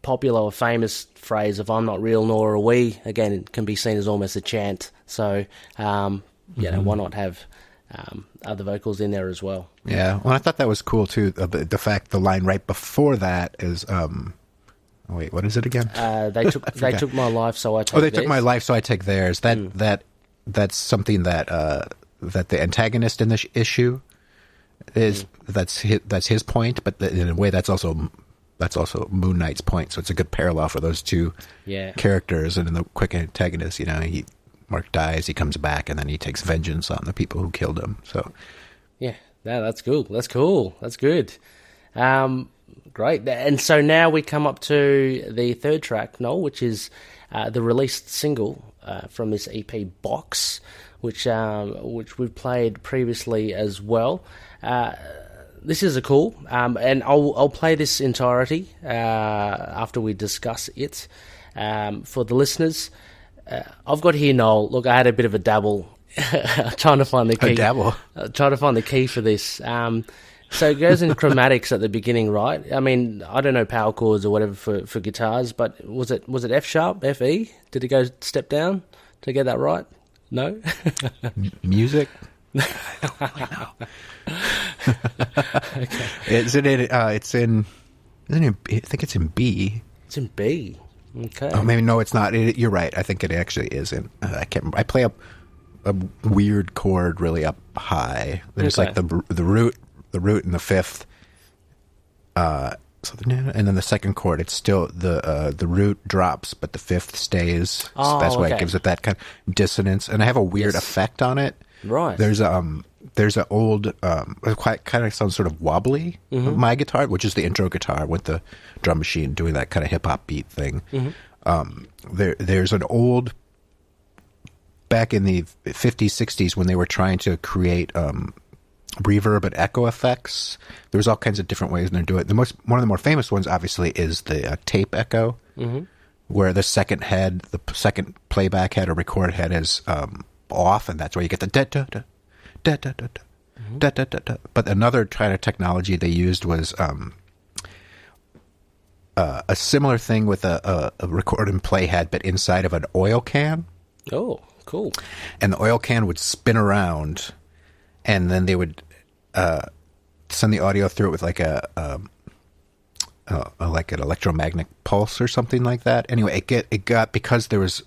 popular or famous phrase of "I'm not real, nor are we," again, it can be seen as almost a chant. So, why not have other vocals in there as well? Yeah, well, I thought that was cool too. The fact the line right before that is, wait, what is it again? They took my life, so I take. They took my life, so I take theirs. That's something that the antagonist in this issue. That's his point, but in a way that's also Moon Knight's point. So it's a good parallel for those two characters. And in the quick antagonist, Mark dies, he comes back, and then he takes vengeance on the people who killed him. So, yeah, no, that's cool. That's cool. That's good. Great. And so now we come up to the third track, Knol, which is the released single from this EP, Box, which we've played previously as well. This is a cool, and I'll play this entirety after we discuss it for the listeners. I've got here, Knol. Look, I had a bit of a dabble trying to find the key. Trying to find the key for this. So it goes in chromatics at the beginning, right? I mean, I don't know power chords or whatever for guitars, but was it F sharp, F E? Did it go step down to get that right? No. Music. Okay. Isn't it? It's in. Isn't it? I think it's in B. It's in B. Okay. Oh, maybe no, it's not. You're right. I think it actually is in. I can't remember. I play a weird chord really up high. There's like the root and the fifth. And then the second chord, it's still the root drops, but the fifth stays. Oh, so that's why it gives it that kind of dissonance. And I have a weird effect on it. Right. There's an old, quite kind of sounds sort of wobbly of my guitar, which is the intro guitar with the drum machine doing that kind of hip hop beat thing. There's an old, back in the 50s, 60s, when they were trying to create reverb and echo effects. There was all kinds of different ways they're doing it. One of the more famous ones, obviously, is the tape echo, where the second head, the second playback head or record head is off, and that's where you get the da da da da da da da da da da. But another kind of technology they used was a similar thing with a record and play head, but inside of an oil can. Oh, cool. And the oil can would spin around, and then they would send the audio through it with like like an electromagnetic pulse or something like that. Anyway, it got because there was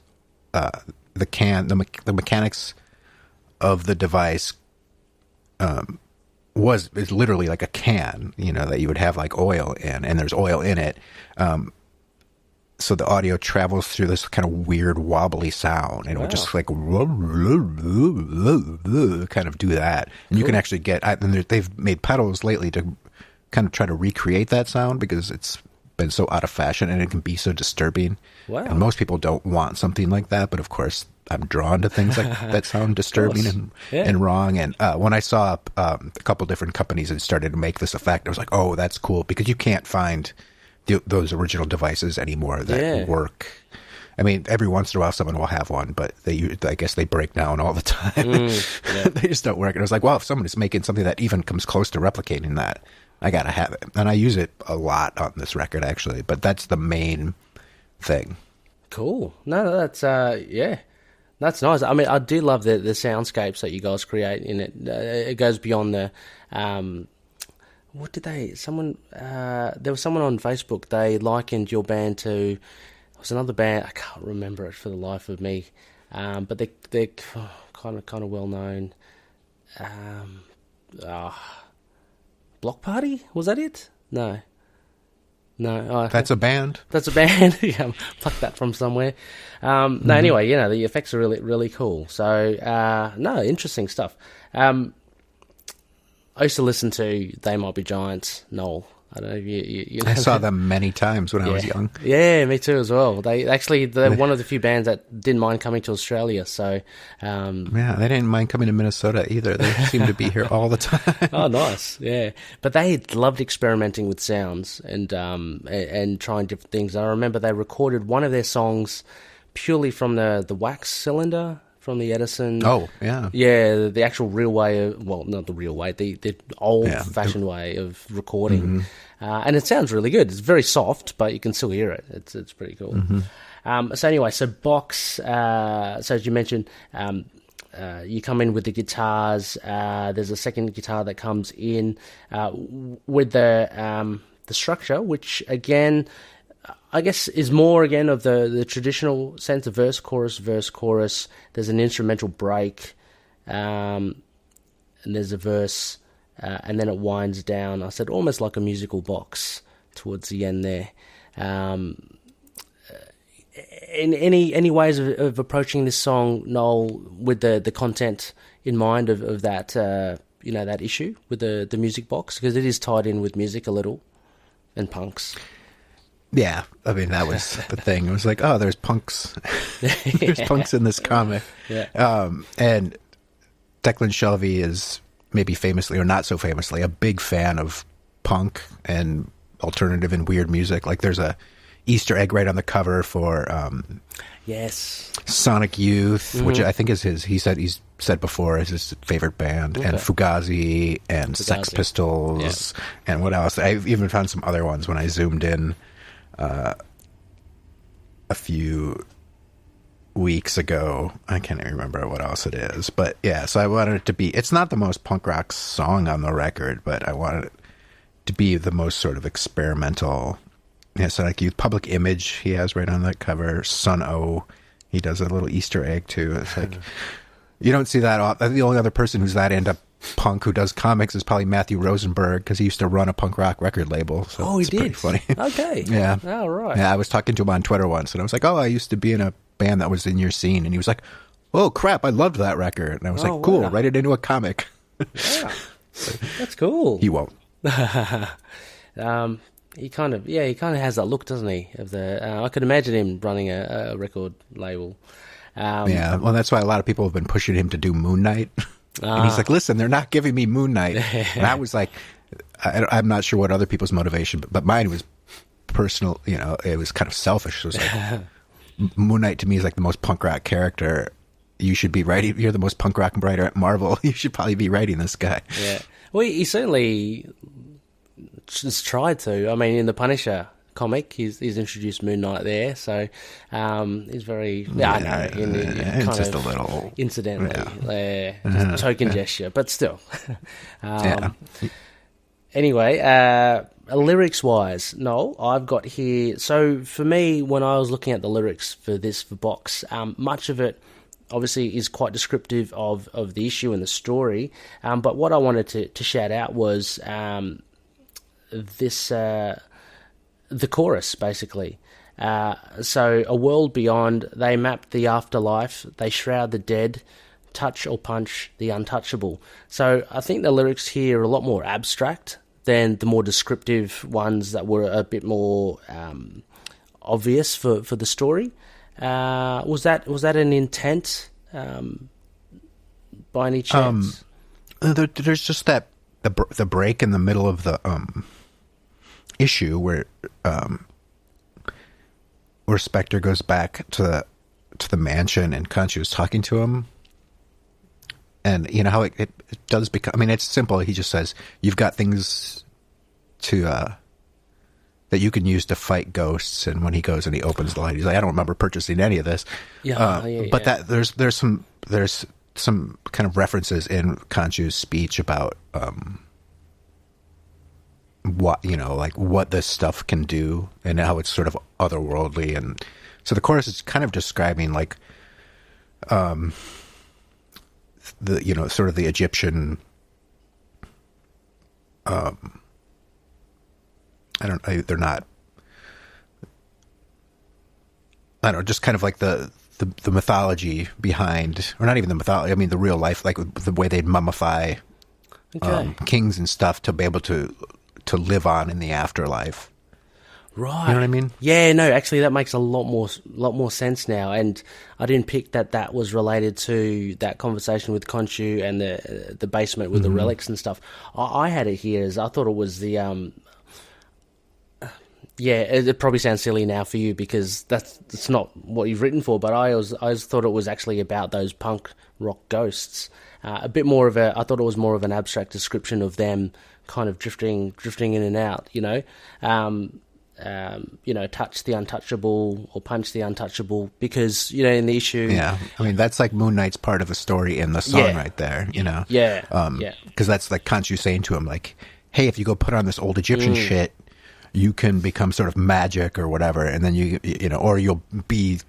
the mechanics of the device is literally like a can, that you would have like oil in, and there's oil in it. So the audio travels through this kind of weird wobbly sound, and it would just like kind of do that. And you can actually they've made pedals lately to kind of try to recreate that sound, because it's been so out of fashion and it can be so disturbing. Wow. And most people don't want something like that, but of course I'm drawn to things like that sound disturbing and wrong. And when I saw a couple different companies that started to make this effect, I was like, oh, that's cool, because you can't find those original devices anymore that work. I mean, every once in a while someone will have one, but I guess they break down all the time. They just don't work. And I was like, well, if someone is making something that even comes close to replicating that, I gotta have it. And I use it a lot on this record, actually, but that's the main thing. Cool. No, that's that's nice. I mean, I do love the soundscapes that you guys create in it. It goes beyond the what did they? There was someone on Facebook. They likened your band to. It was another band. I can't remember it for the life of me. But they're kind of well known. Block Party, was that it? No. That's a band. That's a band. Yeah, plucked that from somewhere. No, anyway, the effects are really, really cool. So, no, interesting stuff. I used to listen to They Might Be Giants, Knol. I don't know if you know. I saw them many times when I was young. Yeah, me too as well. They're one of the few bands that didn't mind coming to Australia. So, yeah, they didn't mind coming to Minnesota either. They seem to be here all the time. Oh, nice. Yeah, but they loved experimenting with sounds and trying different things. I remember they recorded one of their songs purely from the wax cylinder. From the Edison. Oh, yeah. Yeah, the actual real way of, well, not the real way, the old-fashioned way of recording. And it sounds really good. It's very soft, but you can still hear it. It's pretty cool. So anyway, so Box, so as you mentioned, you come in with the guitars. There's a second guitar that comes in with the structure, which, again, I guess is more again of the traditional sense of verse, chorus. There's an instrumental break, and there's a verse, and then it winds down. I said almost like a musical box towards the end there. in any ways of approaching this song, Noel, with the content in mind of that that issue with the music box, because it is tied in with music a little and punks. Yeah, I mean, that was the thing. It was like, oh, there's punks. There's punks in this comic. Yeah. And Declan Shalvey is maybe famously or not so famously a big fan of punk and alternative and weird music. Like there's a Easter egg right on the cover for yes, Sonic Youth, which I think is he's said before is his favorite band, and Fugazi and Sex Pistols, and what else? I've even found some other ones when I zoomed in a few weeks ago. I can't even remember what else it is, but yeah, so I wanted it to be, it's not the most punk rock song on the record, but I wanted it to be the most sort of experimental. Yeah, so like Public Image he has right on that cover. Sun O, he does a little Easter egg too. It's like, you don't see that often. The only other person who's that into punk who does comics is probably Matthew Rosenberg, because he used to run a punk rock record label. So he did. Funny. Okay. Yeah. Oh, right. Yeah, I was talking to him on Twitter once, and I was like, "Oh, I used to be in a band that was in your scene," and he was like, "Oh crap, I loved that record." And I was like, "Cool, wow. write it into a comic." Yeah. That's cool. He won't. He kind of has that look, doesn't he? Of the I could imagine him running a record label. Yeah, well, that's why a lot of people have been pushing him to do Moon Knight. And he's like, listen, they're not giving me Moon Knight. And I was like, I'm not sure what other people's motivation, but mine was personal. It was kind of selfish. It was like, Moon Knight to me is like the most punk rock character. You should be writing. You're the most punk rock writer at Marvel. You should probably be writing this guy. Yeah. Well, he certainly just tried to. I mean, in the Punisher comic, he's introduced Moon Knight there, so he's very just a little incidentally, just token gesture, but still. Anyway, lyrics wise, Noel, I've got here. So for me, when I was looking at the lyrics for Box, much of it obviously is quite descriptive of the issue and the story. But what I wanted to shout out was the chorus, basically. So a world beyond, they map the afterlife, they shroud the dead, touch or punch the untouchable. So I think the lyrics here are a lot more abstract than the more descriptive ones that were a bit more obvious for the story. Was that an intent by any chance? There's just that the break in the middle of the issue where Spectre goes back to the mansion and Khonshu is talking to him, and you know how it does become. I mean, it's simple. He just says, "You've got things to that you can use to fight ghosts." And when he goes and he opens the light, he's like, "I don't remember purchasing any of this." But that there's some kind of references in Khonshu's speech about what this stuff can do and how it's sort of otherworldly. And so the chorus is kind of describing like sort of the Egyptian just kind of like the mythology behind, or not even the mythology, I mean the real life, like the way they'd mummify kings and stuff to be able to live on in the afterlife. Right. You know what I mean? Yeah, no, actually that makes a lot more sense now, and I didn't pick that was related to that conversation with Khonshu and the basement with the relics and stuff. I had it here as, I thought it was the it probably sounds silly now for you because that's not what you've written for, but I always thought it was actually about those punk rock ghosts. I thought it was more of an abstract description of them kind of drifting in and out, touch the untouchable or punch the untouchable, because, in the issue... Yeah, I mean, that's like Moon Knight's part of the story in the song right there, Yeah. Because that's like Khonshu saying to him, like, hey, if you go put on this old Egyptian shit, you can become sort of magic or whatever, and then or you'll be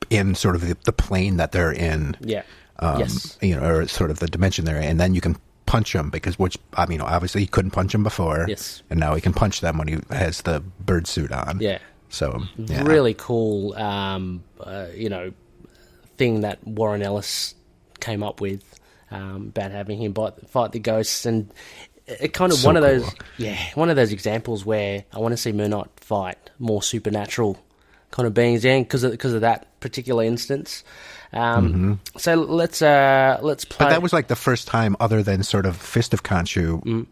in sort of the plane that they're in. Yeah. Or sort of the dimension they're in, and then you can punch them, obviously he couldn't punch them before. Yes. And now he can punch them when he has the bird suit on. Yeah. So yeah. Really cool, thing that Warren Ellis came up with about having him fight the ghosts, and it kind of So one of cool. one of those examples where I want to see Moon Knight fight more supernatural kind of beings, because of that particular instance. So let's play. But that was like the first time, other than sort of Fist of Khonshu,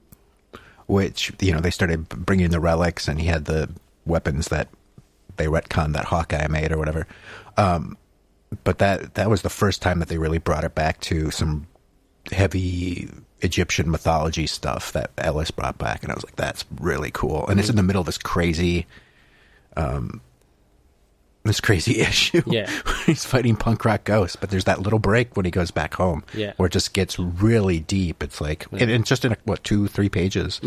which they started bringing the relics, and he had the weapons that they retconned that Hawkeye made or whatever. But that was the first time that they really brought it back to some heavy Egyptian mythology stuff that Ellis brought back, and I was like, that's really cool. And it's in the middle of this crazy issue. Yeah. He's fighting punk rock ghosts, but there's that little break when he goes back home, where it just gets really deep. It's like, and just in 2-3 pages,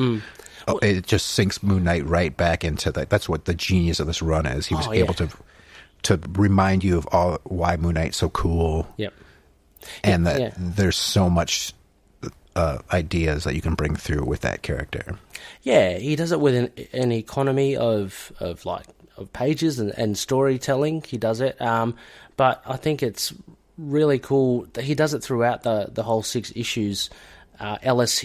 it just sinks Moon Knight right back into that. That's what the genius of this run is. He was able to remind you of why Moon Knight's so cool. Yep. And that there's so much ideas that you can bring through with that character. Yeah, he does it with an economy of pages and storytelling. He does it, but I think it's really cool that he does it throughout the whole 6 issues. Ellis,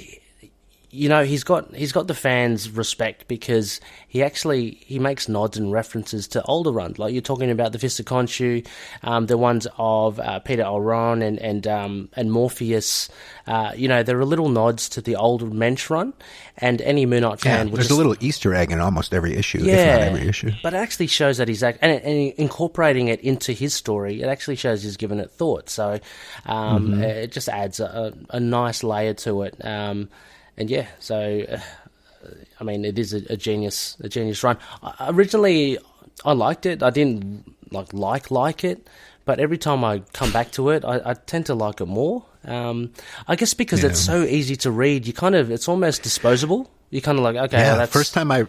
he's got the fans' respect because he makes nods and references to older runs. Like you're talking about the Fist of Khonshu, the ones of Peter O'Ron and Morpheus. There are little nods to the old Mensch run, and any Moon Knight fan would there's a little Easter egg in almost every issue, if not every issue. But it actually shows that he's and incorporating it into his story. It actually shows he's given it thought. So it just adds a nice layer to it. And yeah, so I mean, it is a genius run. Originally, I liked it. I didn't like it, but every time I come back to it, I tend to like it more. I guess because it's so easy to read. It's almost disposable. You kind of like, okay, that's... First time I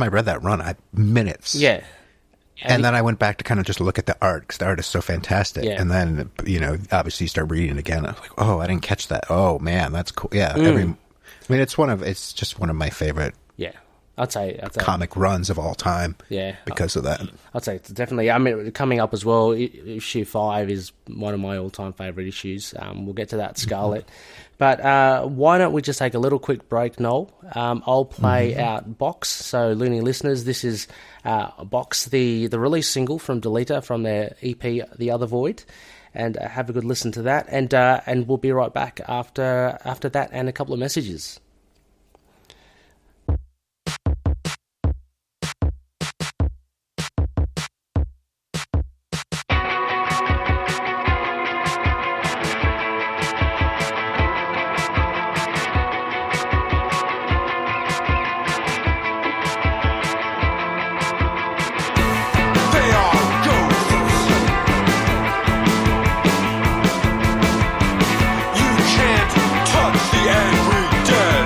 read that run, minutes. Yeah. And then I went back to kind of just look at the art, because the art is so fantastic. Yeah. And then, obviously you start reading it again. I was like, oh, I didn't catch that. Oh man, that's cool. Yeah. It's just one of my favorite I'd say comic runs of all time. Yeah. Because of that. I'd say it's definitely, I mean, coming up as well, issue 5 is one of my all-time favorite issues. We'll get to that, Scarlet. But why don't we just take a little quick break, Noel? I'll play out Box. So, Loony listeners, this is Box, the release single from Deleta from their EP, The Othervoid. And have a good listen to that, and we'll be right back after that and a couple of messages. Touch the angry dead.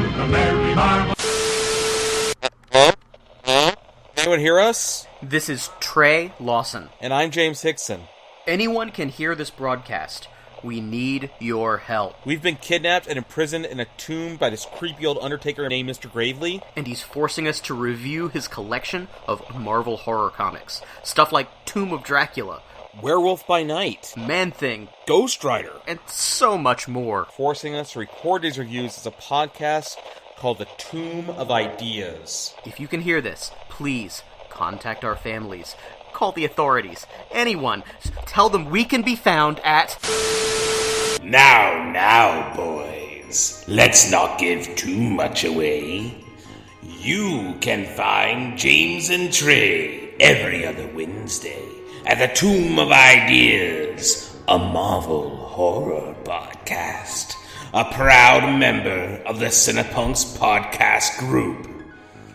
the merry marvel. Anyone hear us? This is Trey Lawson. And I'm James Hickson. Anyone can hear this broadcast. We need your help. We've been kidnapped and imprisoned in a tomb by this creepy old undertaker named Mr. Gravely. And he's forcing us to review his collection of Marvel horror comics. Stuff like Tomb of Dracula, Werewolf by Night, Man-Thing, Ghost Rider, and so much more. Forcing us to record these reviews as a podcast called The Tomb of Ideas. If you can hear this, please contact our families. Call the authorities. Anyone. Tell them we can be found at... Now, boys. Let's not give too much away. You can find James and Trey every other Wednesday at the Tomb of Ideas, a Marvel horror podcast. A proud member of the Cinepunks podcast group.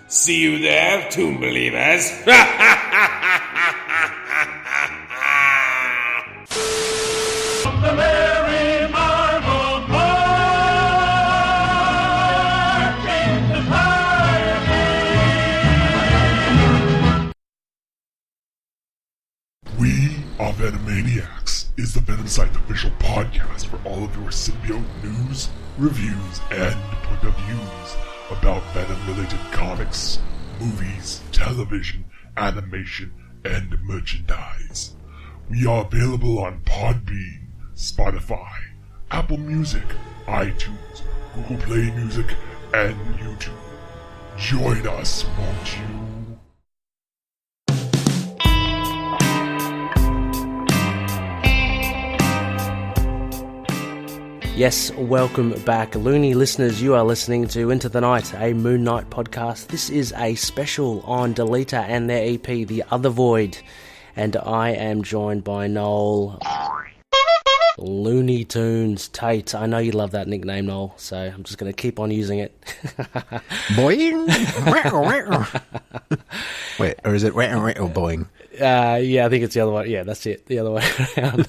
See you there, Tomb Believers. The merry marvel marching society. We Are Venomaniacs is the Venom Site official podcast for all of your symbiote news, reviews, and point of views about Venom-related comics, movies, television, animation, and merchandise. We are available on Podbean, Spotify, Apple Music, iTunes, Google Play Music, and YouTube. Join us, won't you? Yes, welcome back, Loony listeners. You are listening to Into the Night, a Moon Knight podcast. This is a special on Deleta and their EP, The Othervoid, and I am joined by Knol Loony Toonz Tate. I know you love that nickname, Knol, so I'm just going to keep on using it. Boing. Wait, or is it boing? Yeah, I think it's the other way. Yeah, that's it. The other way around.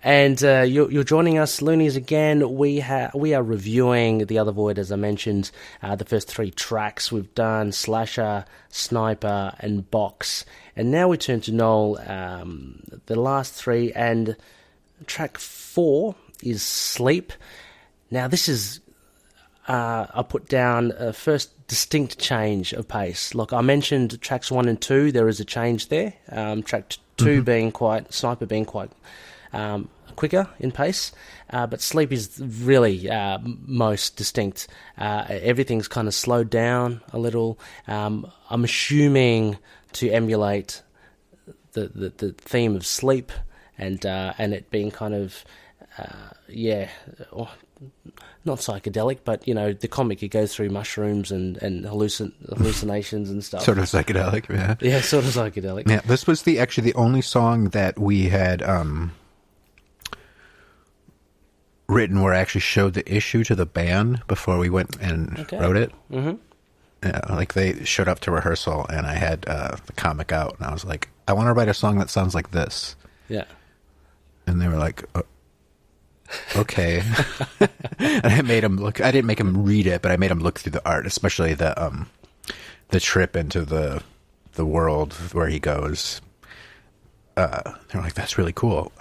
And you're joining us, Loonies, again. We are reviewing The Othervoid, as I mentioned. The first three tracks we've done: Slasher, Sniper, and Box. And now we turn to Knol, the last three, and track 4 is Sleep. Now, this is, I put down a first distinct change of pace. Like I mentioned, tracks 1 and 2, there is a change there. Track 2 being Sniper being quite quicker in pace, but Sleep is really most distinct. Everything's kind of slowed down a little. I'm assuming to emulate the theme of sleep and it being kind of not psychedelic, but you know, the comic, it goes through mushrooms and hallucinations and stuff. Sort of psychedelic, yeah. Yeah, sort of psychedelic. Yeah, this was actually the only song that we had written where I actually showed the issue to the band before we went and wrote it. Mm-hmm. Yeah, like they showed up to rehearsal and I had the comic out and I was like, I want to write a song that sounds like this. Yeah. And they were like, okay. And I made them look. I didn't make them read it, but I made them look through the art, especially the trip into the world where he goes. They're like, that's really cool.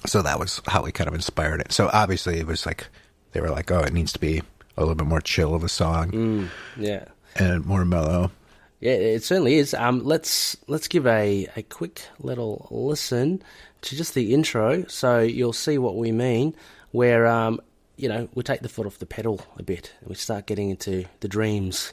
So that was how we kind of inspired it. So obviously it was like they were like, oh, it needs to be a little bit more chill of a song, and more mellow. Yeah, it certainly is. Let's give a quick little listen to just the intro, so you'll see what we mean. Where we take the foot off the pedal a bit, and we start getting into the dreams.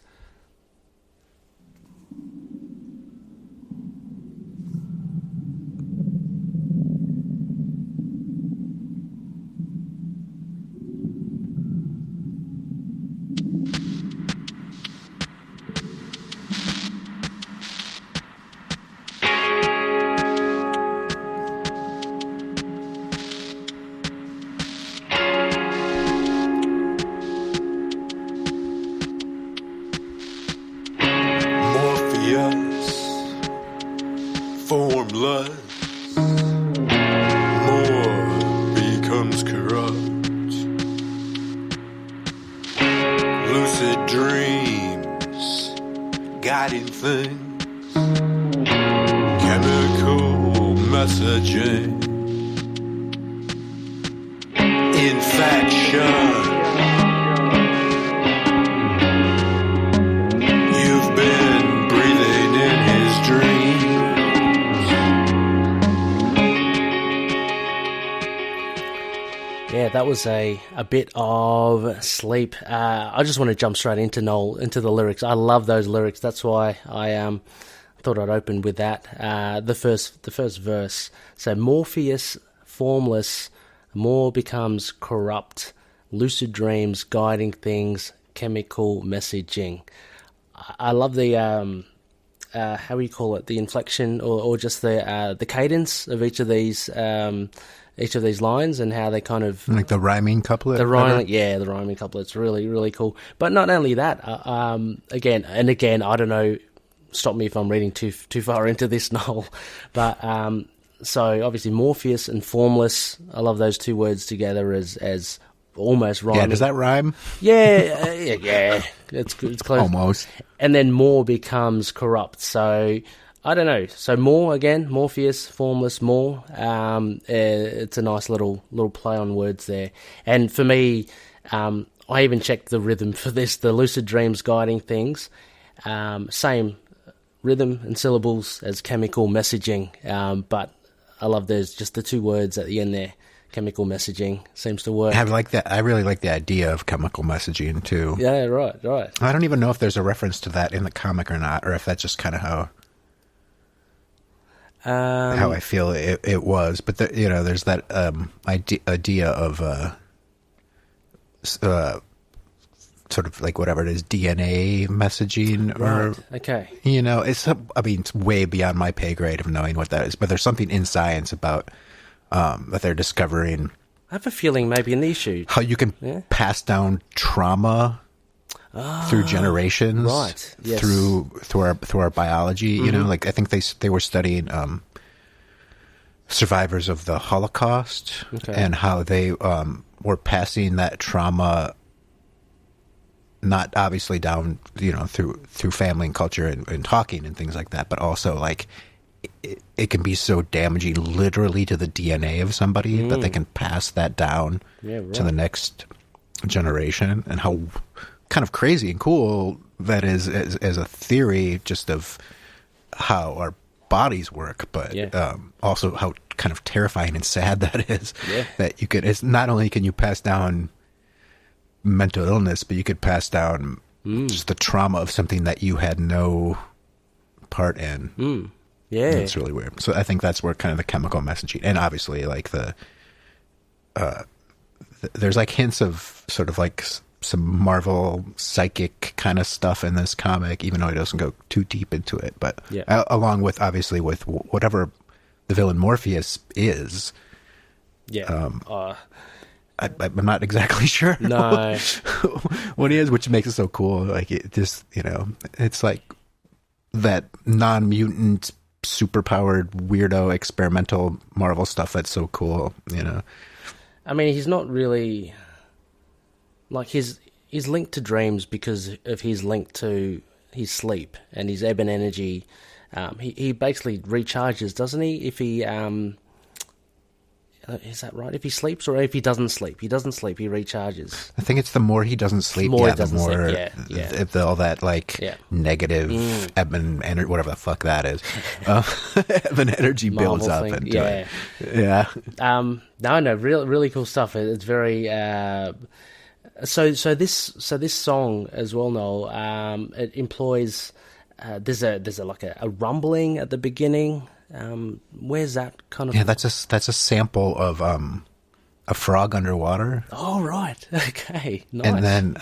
lucid dreams, guiding things, chemical messaging, infection. You've been breathing in his dreams. Yeah, that was a bit of Sleep. I just want to jump straight into Knol, into the lyrics. I love those lyrics. That's why I thought I'd open with that. The first verse. So Morpheus, formless, more becomes corrupt, lucid dreams, guiding things, chemical messaging. I love the how do you call it? The inflection or just the cadence of each of these lines and how they kind of Like the rhyming couplet? the rhyming couplet's really, really cool. But not only that, again, I don't know, stop me if I'm reading too far into this, Knol, but so obviously Morpheus and formless, I love those two words together as almost rhyming. Yeah, does that rhyme? Yeah, it's close. Almost. And then more becomes corrupt. So I don't know. So more again, Morpheus, formless, more. It's a nice little play on words there. And for me, I even checked the rhythm for this. The lucid dreams guiding things, same rhythm and syllables as chemical messaging. But I love there's just the two words at the end there. Chemical messaging seems to work. I like that. I really like the idea of chemical messaging too. Yeah, right. I don't even know if there's a reference to that in the comic or not, or if that's just kind of how I feel it was. But there's that idea of sort of like whatever it is, DNA messaging, or right. Okay. It's way beyond my pay grade of knowing what that is. But there's something in science about that they're discovering. I have a feeling maybe an issue. How you can pass down trauma through generations, right? Yes. Through our biology. Mm-hmm. Like I think they were studying survivors of the Holocaust and how they were passing that trauma, not obviously down through family and culture and talking and things like that, but also like it can be so damaging literally to the DNA of somebody that they can pass that down to the next generation, and how kind of crazy and cool that is as a theory just of how our bodies work, but also how kind of terrifying and sad that is. That you could, it's not only can you pass down mental illness, but you could pass down just the trauma of something that you had no part in. Yeah, it's really weird. So I think that's where kind of the chemical messaging, and obviously like there's like hints of sort of like some Marvel psychic kind of stuff in this comic, even though it doesn't go too deep into it. But along with obviously with whatever the villain Morpheus is, I'm not exactly sure what he is, which makes it so cool. Like it just, it's like that non-mutant, super-powered, weirdo, experimental Marvel stuff that's so cool, I mean, he's not really like he's linked to dreams because of his link to his sleep and his ebb and energy. He basically recharges, doesn't he? If he is that right? If he sleeps or if he doesn't sleep? He doesn't sleep, he recharges. I think it's the more he doesn't sleep, all that like negative ebb and energy, whatever the fuck that is, ebb and energy builds up into it. No, really cool stuff. It's very so this song as well, Knol, it employs there's a rumbling at the beginning. Where's that kind of? Yeah, that's a sample of a frog underwater. Oh right, okay, nice. And then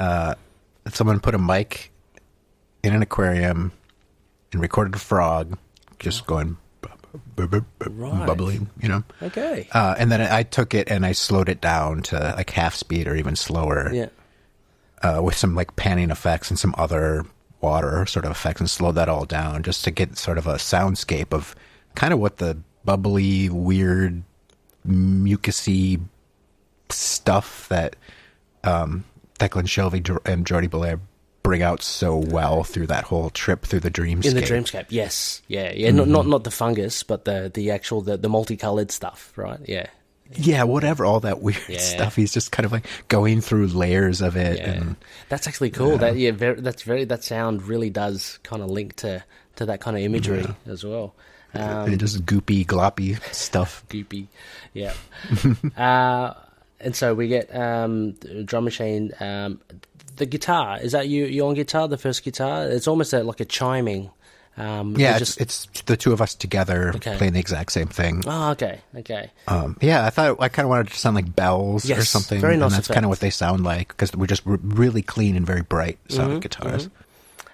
someone put a mic in an aquarium and recorded a frog just going bubbling, Okay. And then I took it and I slowed it down to like half speed or even slower. Yeah. With some like panning effects and some other water sort of effects, and slowed that all down just to get sort of a soundscape of kind of what the bubbly, weird, mucusy stuff that Declan Shelvey and Jordy Belair bring out so well through that whole trip through the dreamscape. In the dreamscape, yes, yeah. Not the fungus, but the actual the multicolored stuff, right? Yeah. Yeah, whatever, all that weird stuff. He's just kind of like going through layers of it. Yeah. And that's actually cool. That sound really does kind of link to that kind of imagery as well. And just goopy, gloppy stuff. Goopy, yeah. And so we get drum machine. The guitar, is that you on guitar? The first guitar, it's almost like a chiming. It's the two of us together playing the exact same thing. Oh, okay. I thought I kind of wanted it to sound like bells or something. Very nice. And that's kind of what they sound like, because we're just really clean and very bright sounding guitars.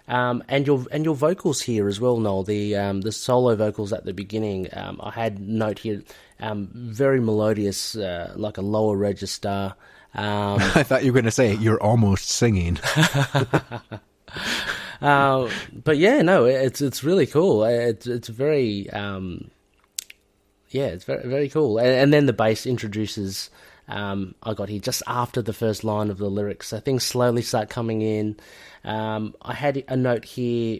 And your vocals here as well, Noel. The solo vocals at the beginning. I had note here, very melodious, like a lower register. I thought you were going to say you're almost singing. But yeah, no, it's really cool. It's very it's very very cool. And then the bass introduces. I got here just after the first line of the lyrics, so things slowly start coming in. I had a note here.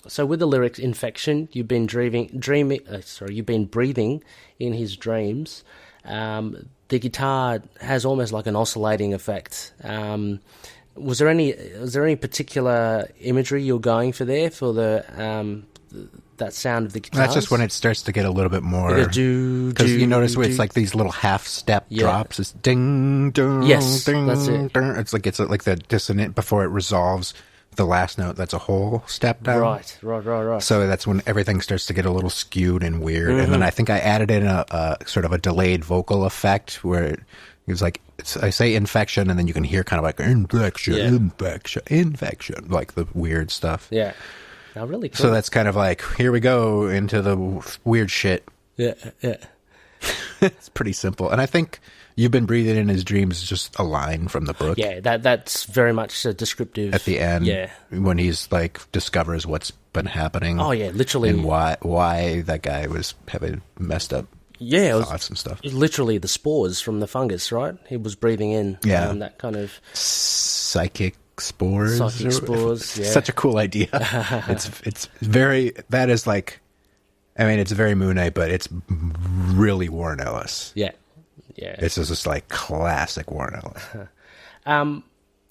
So with the lyrics, infection, you've been you've been breathing in his dreams. The guitar has almost like an oscillating effect. Was there any particular imagery you're going for there for the that sound of the guitar? That's just when it starts to get a little bit more, because you notice where it's like these little half step drops. It's ding ding. Yes, ding, that's it. Ding. It's like the dissonant before it resolves the last note. That's a whole step down. Right. So that's when everything starts to get a little skewed and weird. And then I think I added in a sort of a delayed vocal effect where it was like, I say infection, and then you can hear kind of like infection, like the weird stuff. Yeah. Oh, really cool. So that's kind of like, here we go into the weird shit. Yeah. It's pretty simple. And I think you've been breathing in his dreams is just a line from the book. Yeah, that's very much descriptive. At the end, yeah, when he's like discovers what's been happening. Oh yeah, literally, and why that guy was having messed up thoughts and stuff. Literally the spores from the fungus, right? He was breathing in that kind of psychic spores. Yeah. Such a cool idea. It's very, that is like, I mean, it's very Moon Knight, but it's really Warren Ellis. Yeah. This is just like classic Warren Ellis.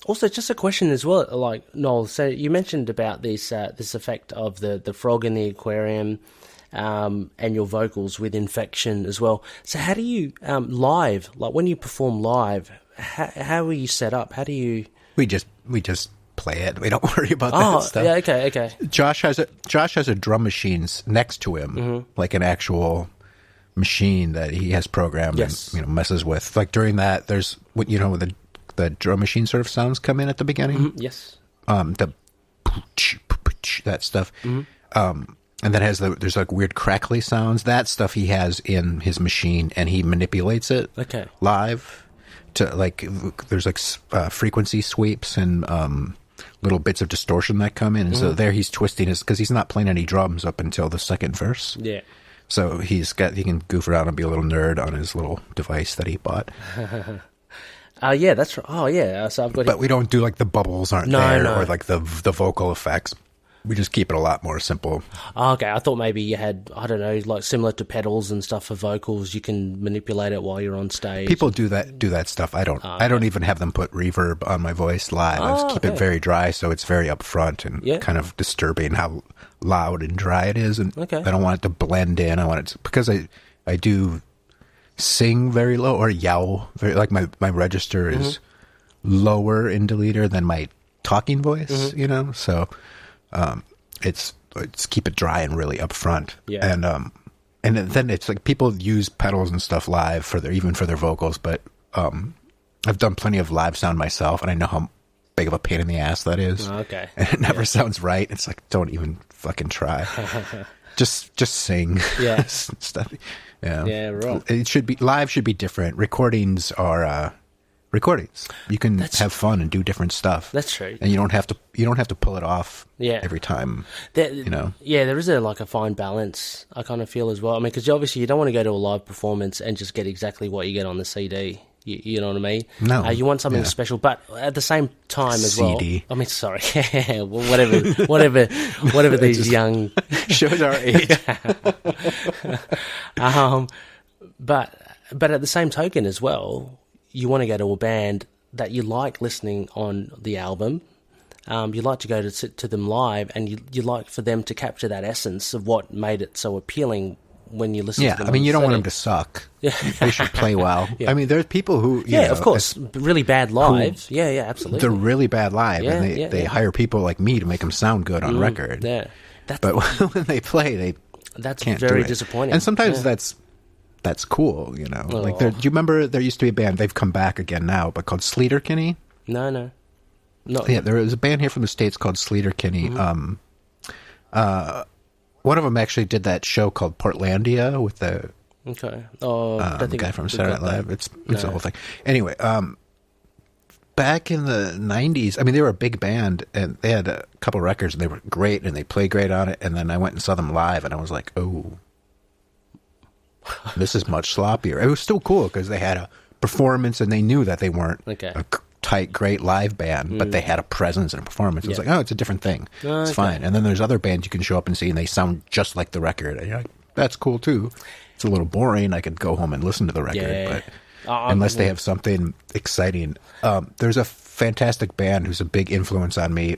Also, just a question as well, like Noel. So you mentioned about this effect of the frog in the aquarium, and your vocals with infection as well. So how do you live? Like when you perform live, how are you set up? How do you? We just play it. We don't worry about that stuff. Yeah, okay. Josh has a drum machine next to him, like an actual machine that he has programmed and messes with. Like during that, there's the drum machine sort of sounds come in at the beginning. Yes. The that stuff. And then there's like weird crackly sounds. That stuff he has in his machine, and he manipulates it live to like, there's like frequency sweeps and little bits of distortion that come in. And so there he's twisting because he's not playing any drums up until the second verse. Yeah. So he can goof around and be a little nerd on his little device that he bought. Yeah, that's right. Oh, yeah. So I've got. But we don't do like the bubbles aren't there or like the vocal effects. We just keep it a lot more simple. Oh, okay, I thought maybe you had, I don't know, like similar to pedals and stuff for vocals. You can manipulate it while you're on stage. People do that stuff. I don't. I don't even have them put reverb on my voice live. I just keep it very dry, so it's very upfront and kind of disturbing how loud and dry it is. And I don't want it to blend in. I want it to, because I do sing very low or yell very, like my register is lower in deleter than my talking voice. So. It's keep it dry and really upfront. And then it's like people use pedals and stuff live for their vocals, but I've done plenty of live sound myself, and I know how big of a pain in the ass that is. Oh, okay. And it never sounds right. It's like, don't even fucking try. just sing. Yeah. Stuff. Yeah. Yeah, right. It should be live should be different. Recordings are recordings. You can have fun and do different stuff. That's true. And you don't have to pull it off every time. Yeah, there is a fine balance, I kind of feel as well. I mean, because obviously you don't want to go to a live performance and just get exactly what you get on the CD. You know what I mean? No. You want something Yeah. special, but at the same time as well. CD. I mean, sorry, well, whatever these young Shows our age. But at the same token as well, you want to go to a band that you like listening on the album. You like to go to them live, and you like for them to capture that essence of what made it so appealing when you listen to them. I mean, you don't want them to to suck. They should play well. Yeah. I mean, there's people who, you know, of course, really bad live. Yeah, absolutely. They're really bad live, Yeah, and they hire people like me to make them sound good on record. Yeah, But when they play, that's can't very do it. disappointing. And sometimes that's cool, you know. Oh. Like, do you remember there used to be a band? They've come back again now, but called Sleater Kinney. No. Yeah, there was a band here from the States called Sleater Kinney. One of them actually did that show called Portlandia with the Okay. the guy from Saturday Night Live. It's a whole thing. Anyway, back in the 90s, I mean, they were a big band, and they had a couple records, and they were great, and they played great on it, and then I went and saw them live, and I was like, oh, this is much sloppier. It was still cool, because they had a performance, and they knew that they weren't a tight, great live band, but they had a presence and a performance. It was like, oh, it's a different thing. It's fine. And then there's other bands you can show up and see, and they sound just like the record. And you're like, that's cool, too. It's a little boring. I could go home and listen to the record, but unless they have something exciting. There's a fantastic band who's a big influence on me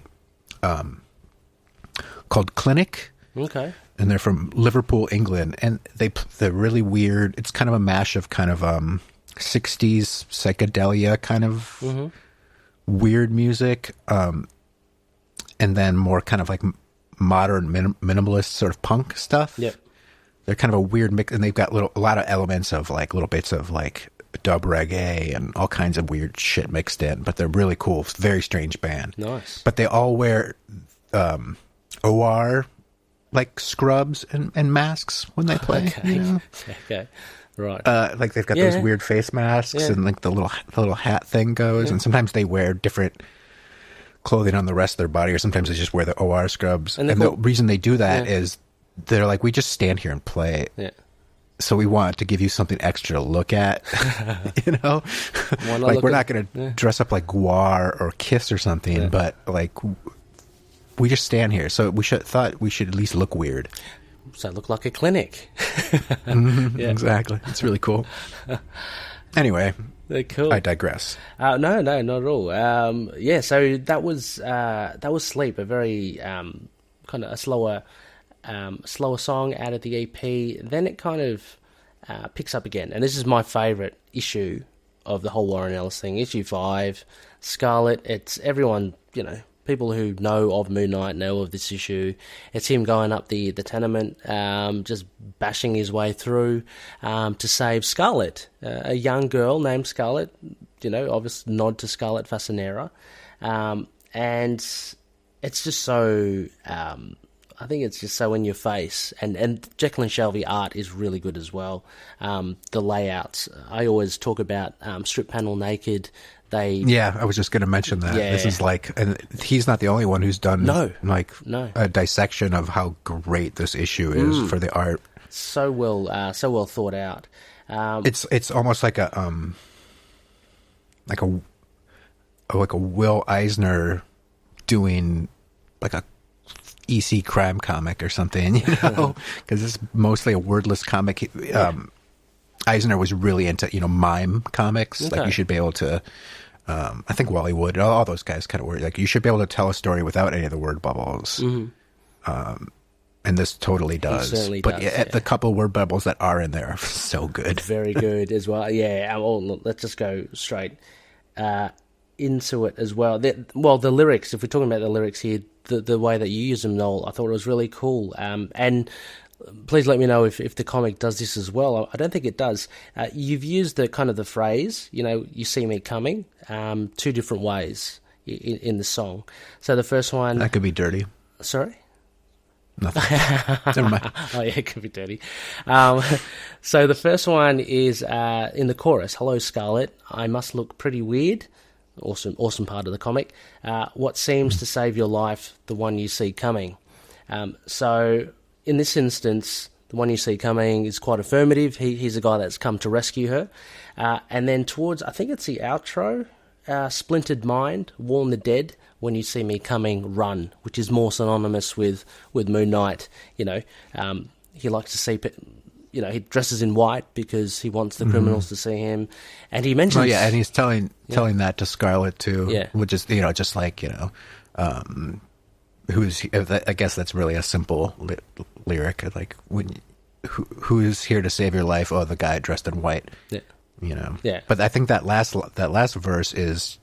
called Clinic. Okay. And they're from Liverpool, England, and they're really weird. It's kind of a mash of kind of 60s psychedelia kind of weird music, and then more kind of like modern minimalist sort of punk stuff. Yep. They're kind of a weird mix, and they've got a lot of elements of like little bits of like dub reggae and all kinds of weird shit mixed in, but they're really cool. It's a very strange band. Nice. But they all wear OR like scrubs and masks when they play. Okay. You know? Okay. Right. Like they've got those weird face masks, and like the little hat thing goes, and sometimes they wear different clothing on the rest of their body, or sometimes they just wear the OR scrubs. And the reason they do that is they're like, we just stand here and play. Yeah. So we want to give you something extra to look at, you know? Like, we're not going to dress up like Guar or Kiss or something, but like, we just stand here. So thought we should at least look weird. So it looked like a clinic. Exactly. It's really cool. Anyway, cool. I digress. No, not at all. So that was Sleep, a very kind of a slower song out of the EP. Then it kind of picks up again, and this is my favourite issue of the whole Warren Ellis thing. Issue 5, Scarlet. It's everyone, you know. People who know of Moon Knight know of this issue. It's him going up the tenement, just bashing his way through to save Scarlet, a young girl named Scarlet, you know, obvious nod to Scarlet Fasanera. And it's just so, I think it's just so in your face. And Jekyll and Shelby art is really good as well. The layouts, I always talk about strip panel naked. I was just going to mention that. This is like, and he's not the only one who's done a dissection of how great this issue is for the art. So well thought out. It's almost like a Will Eisner doing like a EC crime comic or something, you know, because it's mostly a wordless comic. Eisner was really into, you know, mime comics. Okay. Like, you should be able to, I think Wally Wood, all those guys kind of were like, you should be able to tell a story without any of the word bubbles. And this totally does. The couple word bubbles that are in there are so good. Very good as well. Yeah, well, let's just go straight into it as well. The lyrics, if we're talking about the lyrics here, the way that you use them, Noel, I thought it was really cool. And please let me know if the comic does this as well. I don't think it does. You've used the kind of the phrase, you know, you see me coming, 2 different ways in the song. So the first one... That could be dirty. Sorry? Nothing. Never mind. Oh, yeah, it could be dirty. So the first one is in the chorus, hello, Scarlet, I must look pretty weird. Awesome part of the comic. What seems to save your life, the one you see coming. So... in this instance, the one you see coming, is quite affirmative. He's a guy that's come to rescue her. And then towards, I think it's the outro, Splintered Mind, Warn the Dead, when you see me coming, run, which is more synonymous with Moon Knight. You know, he likes to see, you know, he dresses in white because he wants the criminals to see him. And he mentions... Oh, yeah, and he's telling that to Scarlet, too, which is, you know, just like, you know, I guess that's really a simple lyric, like, who's here to save your life? Oh, the guy dressed in white. Yeah. You know. Yeah. But I think that last verse is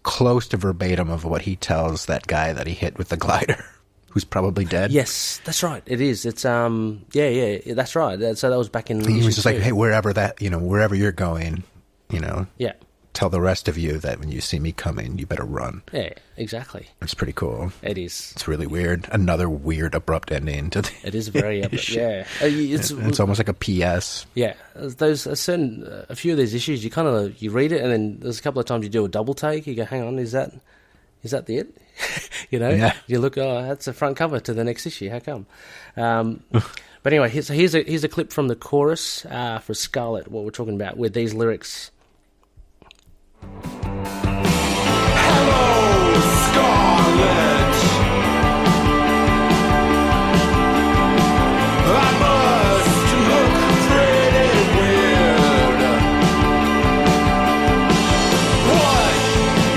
close to verbatim of what he tells that guy that he hit with the glider, who's probably dead. Yes, that's right. It is. It's yeah, that's right. So that was back in. He was just like, hey, wherever you're going, you know. Yeah. Tell the rest of you that when you see me coming, you better run. Yeah, exactly. It's pretty cool. It is. It's really weird. Another weird, abrupt ending to the... It is very abrupt, yeah. It's almost like a PS. Yeah. There's a few of these issues, you read it, and then there's a couple of times you do a double take. You go, hang on, is that the it? You know? Yeah. You look, oh, that's a front cover to the next issue. How come? But anyway, here's a clip from the chorus for Scarlet, what we're talking about, with these lyrics... Hello, Scarlet. I must look pretty weird. What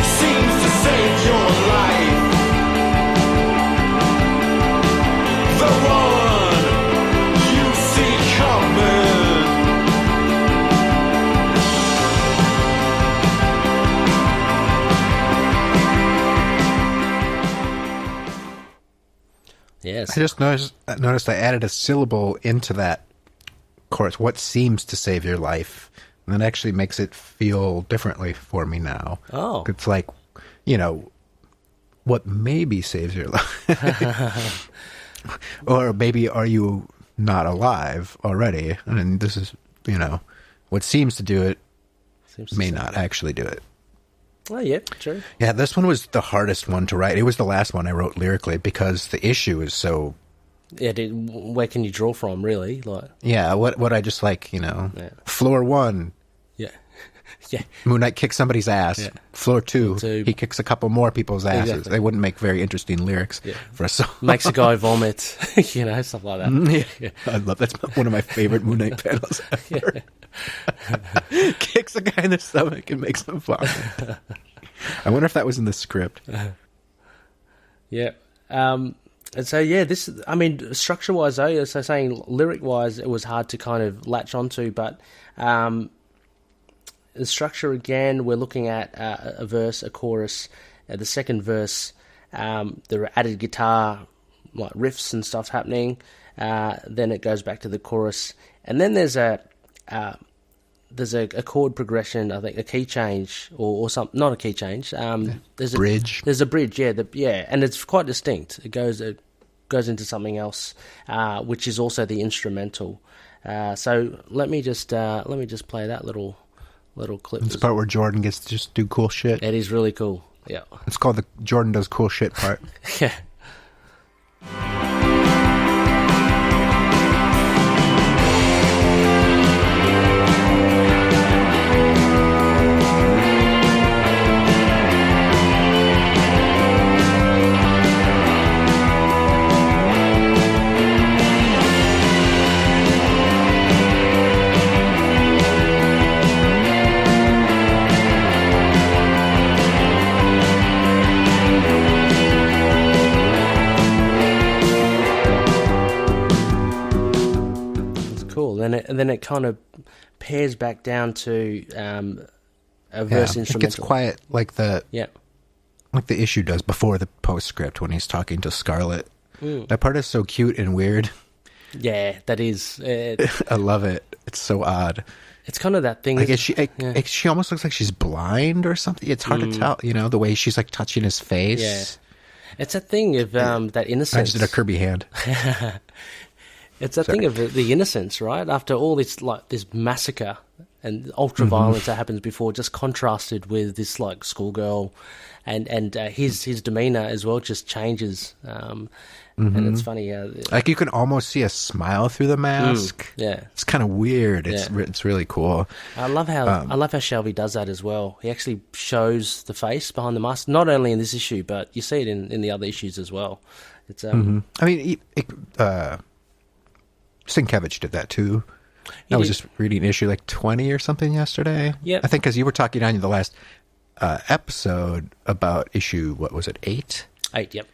seems to save your life? The one you see coming. Yes. I just noticed I added a syllable into that chorus. What seems to save your life? And that actually makes it feel differently for me now. Oh. It's like, you know, what maybe saves your life? Or maybe are you not alive already? And this is, you know, what seems to do it may not actually do it. Oh, yeah, true. Yeah, this one was the hardest one to write. It was the last one I wrote lyrically because the issue is so... Yeah, where can you draw from, really? Like, yeah, what I just like, you know, floor 1. Yeah. Yeah. Moon Knight kicks somebody's ass. Yeah. Floor 2, he kicks a couple more people's asses. Exactly. They wouldn't make very interesting lyrics for a song. Makes a guy vomit, you know, stuff like that. Yeah. I love that's one of my favorite Moon Knight panels ever. Kicks a guy in the stomach and makes him vomit. I wonder if that was in the script. Yeah. And so, yeah, this, I mean, structure-wise, though, so saying lyric-wise, it was hard to kind of latch onto, but the structure, again, we're looking at a verse, a chorus, the second verse, there are added guitar, like riffs and stuff happening, then it goes back to the chorus, and then there's a chord progression, I think, a key change, or something, not a key change. There's bridge. There's a bridge, yeah, and it's quite distinct. It goes into something else, which is also the instrumental. So let me just play that little clip. It's the part where Jordan gets to just do cool shit. It is really cool. Yeah, it's called the Jordan does cool shit part. Yeah. And then it kind of pairs back down to a verse instrumental. It gets quiet like the issue does before the postscript when he's talking to Scarlet. That part is so cute and weird. Yeah, that is. I love it. It's so odd. It's kind of that thing. Like she almost looks like she's blind or something. It's hard to tell, you know, the way she's like touching his face. Yeah, it's that thing of that innocence. I just did a Kirby hand. It's a thing of the innocence, right? After all this, like this massacre, and ultra violence that happens before, just contrasted with this like schoolgirl, and his demeanor as well just changes. And it's funny, like you can almost see a smile through the mask. Yeah, it's kind of weird. It's really cool. I love how Shelby does that as well. He actually shows the face behind the mask, not only in this issue, but you see it in the other issues as well. It's I mean, Sienkiewicz did that too. I was just reading issue like 20 or something yesterday. Yeah, I think because you were talking on the last episode about issue, what was it, 8? 8, yep.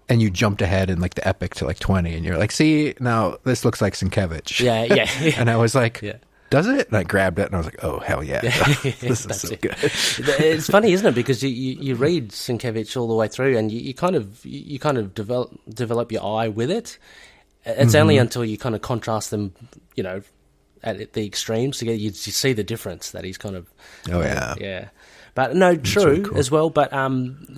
And you jumped ahead in like the epic to like 20, and you're like, see, now this looks like Sienkiewicz. Yeah. And I was like, does it? And I grabbed it, and I was like, oh, hell yeah. This is so good. It's funny, isn't it? Because you read Sienkiewicz all the way through, and you kind of develop your eye with it. It's only until you kind of contrast them, you know, at the extremes together, you see the difference that he's kind of... Oh, yeah. Yeah. But no, true really cool. as well. But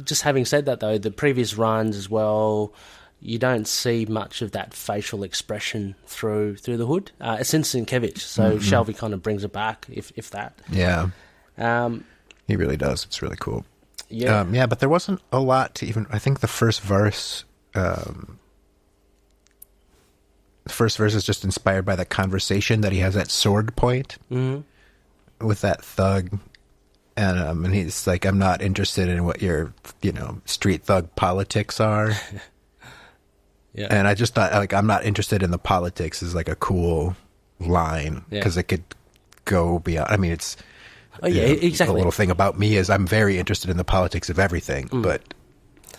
just having said that, though, the previous runs as well, you don't see much of that facial expression through the hood. It's in Sienkiewicz, so Shelby kind of brings it back, if that. Yeah. He really does. It's really cool. Yeah. But there wasn't a lot to even... I think the first verse... the first verse is just inspired by that conversation that he has at sword point with that thug. And he's like, I'm not interested in what your, street thug politics are. Yeah. And I just thought, like, I'm not interested in the politics is like a cool line because it could go beyond. I mean, it's exactly. The little thing about me is I'm very interested in the politics of everything, but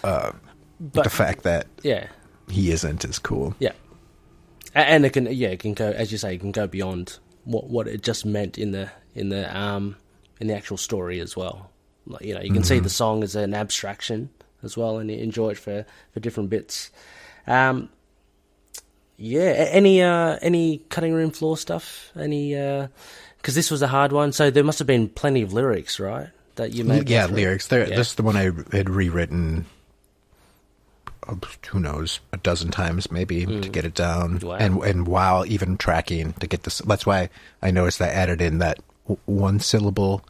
the fact that he isn't is cool. Yeah. And it can go, as you say, it can go beyond what it just meant in the actual story as well. Like, you can see the song as an abstraction as well, and you enjoy it for different bits. Any cutting room floor stuff? Because this was a hard one, so there must have been plenty of lyrics, right? That you made. Yeah, lyrics. This is the one I had rewritten. Who knows, a dozen times maybe to get it down. Wow. And while even tracking to get this, that's why I noticed I added in that one syllable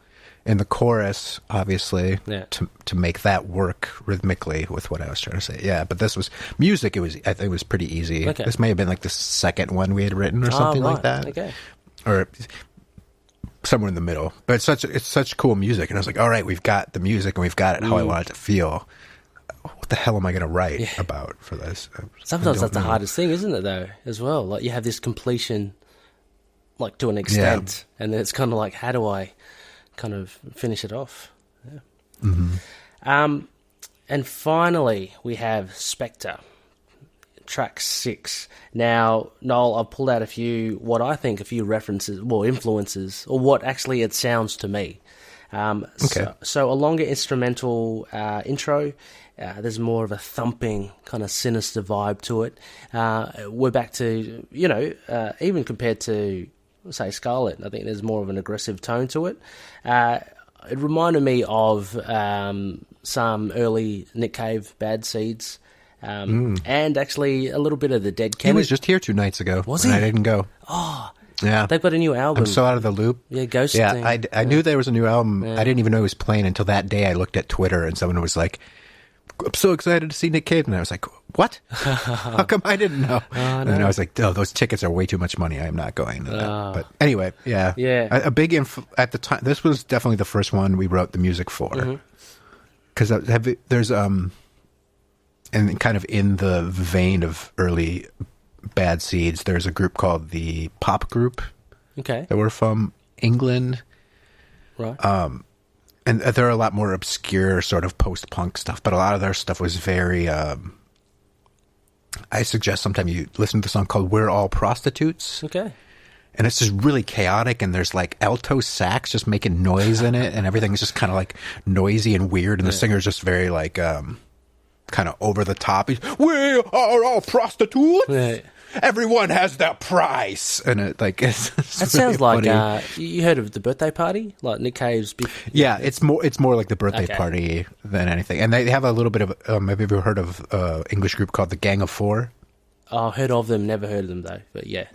in the chorus, obviously, to make that work rhythmically with what I was trying to say. Yeah, but this was music. I think it was pretty easy. Okay. This may have been like the second one we had written or something like that. Okay. Or somewhere in the middle. But it's such cool music, and I was like, all right, we've got the music and we've got it how I want it to feel. What the hell am I going to write about for this? Sometimes that's the hardest thing, isn't it, though, as well? Like, you have this completion, like, to an extent, and then it's kind of like, how do I kind of finish it off? Yeah. And finally, we have Spectre, track 6. Now, Noel, I've pulled out a few references, influences, or what actually it sounds to me. So a longer instrumental intro. There's more of a thumping, kind of sinister vibe to it. We're back to, even compared to, say, Scarlet, I think there's more of an aggressive tone to it. It reminded me of some early Nick Cave Bad Seeds, and actually a little bit of the Dead Kennedy. He was just here 2 nights ago. Was he? And I didn't go. Oh, yeah. They've got a new album. I'm so out of the loop. Yeah, Ghost. Yeah, I knew there was a new album. Yeah. I didn't even know he was playing until that day I looked at Twitter and someone was like, I'm so excited to see Nick Cave. And I was like, what? How come I didn't know? And I was like, those tickets are way too much money. I am not going to that. But anyway, yeah. A big at the time, this was definitely the first one we wrote the music for. Because there's, and kind of in the vein of early Bad Seeds, there's a group called the Pop Group. Okay. That were from England. Right. And they're a lot more obscure sort of post-punk stuff, but a lot of their stuff was very, I suggest sometime you listen to the song called We're All Prostitutes. Okay. And it's just really chaotic, and there's like alto sax just making noise in it, and everything's just kind of like noisy and weird, and the singer's just very like, kind of over the top. We are all prostitutes! Yeah. Everyone has their price, and it like it's that sounds like you heard of The Birthday Party, like Nick Cave's big. Yeah, it's more like The Birthday Party than anything, and they have a little bit of. Have you ever heard of English group called the Gang of Four? Oh, heard of them, never heard of them though. But yeah.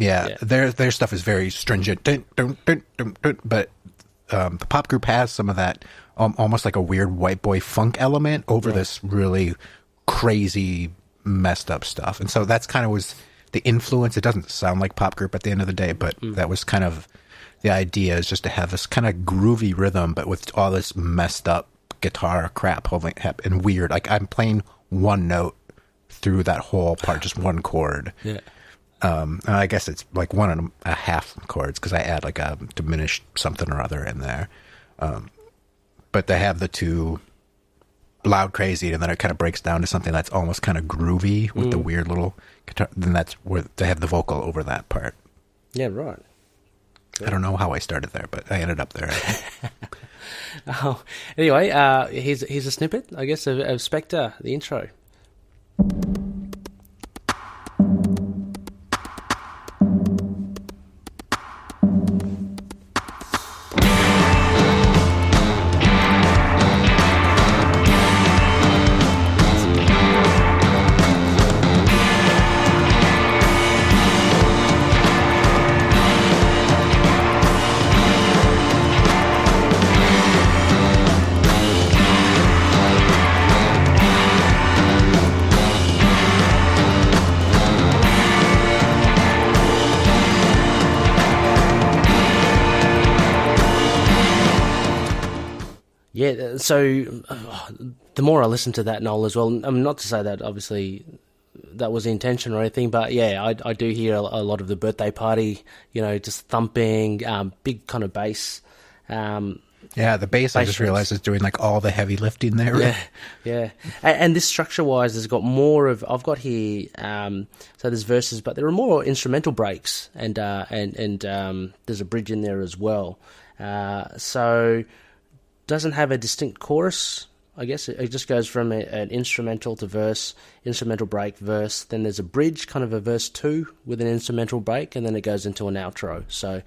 Their stuff is very stringent. But the pop group has some of that almost like a weird white boy funk element over this really crazy messed up stuff. And so that's kind of was the influence. It doesn't sound like pop group at the end of the day, but that was kind of the idea, is just to have this kind of groovy rhythm, but with all this messed up guitar crap and weird. Like I'm playing one note through that whole part, just one chord. Yeah. And I guess it's like 1.5 chords because I add like a diminished something or other in there. But they have the two loud, crazy, and then it kind of breaks down to something that's almost kind of groovy with the weird little guitar. Then that's where they have the vocal over that part. Yeah, right. I don't know how I started there, but I ended up there. Anyway, here's a snippet, I guess, of Spectre, the intro. Yeah, so the more I listen to that, Knol, as well, not to say that obviously that was the intention or anything, but yeah, I do hear a lot of the birthday party, just thumping, big kind of bass. Yeah, the bass, I just realized, is doing like all the heavy lifting there. Yeah, yeah. And this structure-wise has got more of, I've got here, so there's verses, but there are more instrumental breaks, and there's a bridge in there as well. So doesn't have a distinct chorus, I guess. It just goes from an instrumental to verse, instrumental break, verse, then there's a bridge, kind of a verse 2 with an instrumental break, and then it goes into an outro. So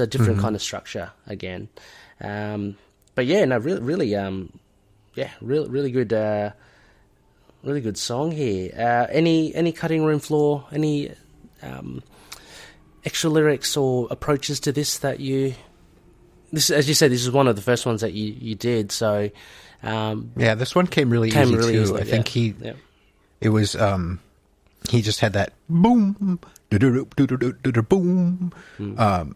different kind of structure again. But yeah, no, really good, really good song here. Any cutting room floor, any extra lyrics or approaches to this that you... This, as you said, this is one of the first ones that you did. So, yeah, this one came really easy too. Easily, I think it was he just had that boom, boom, and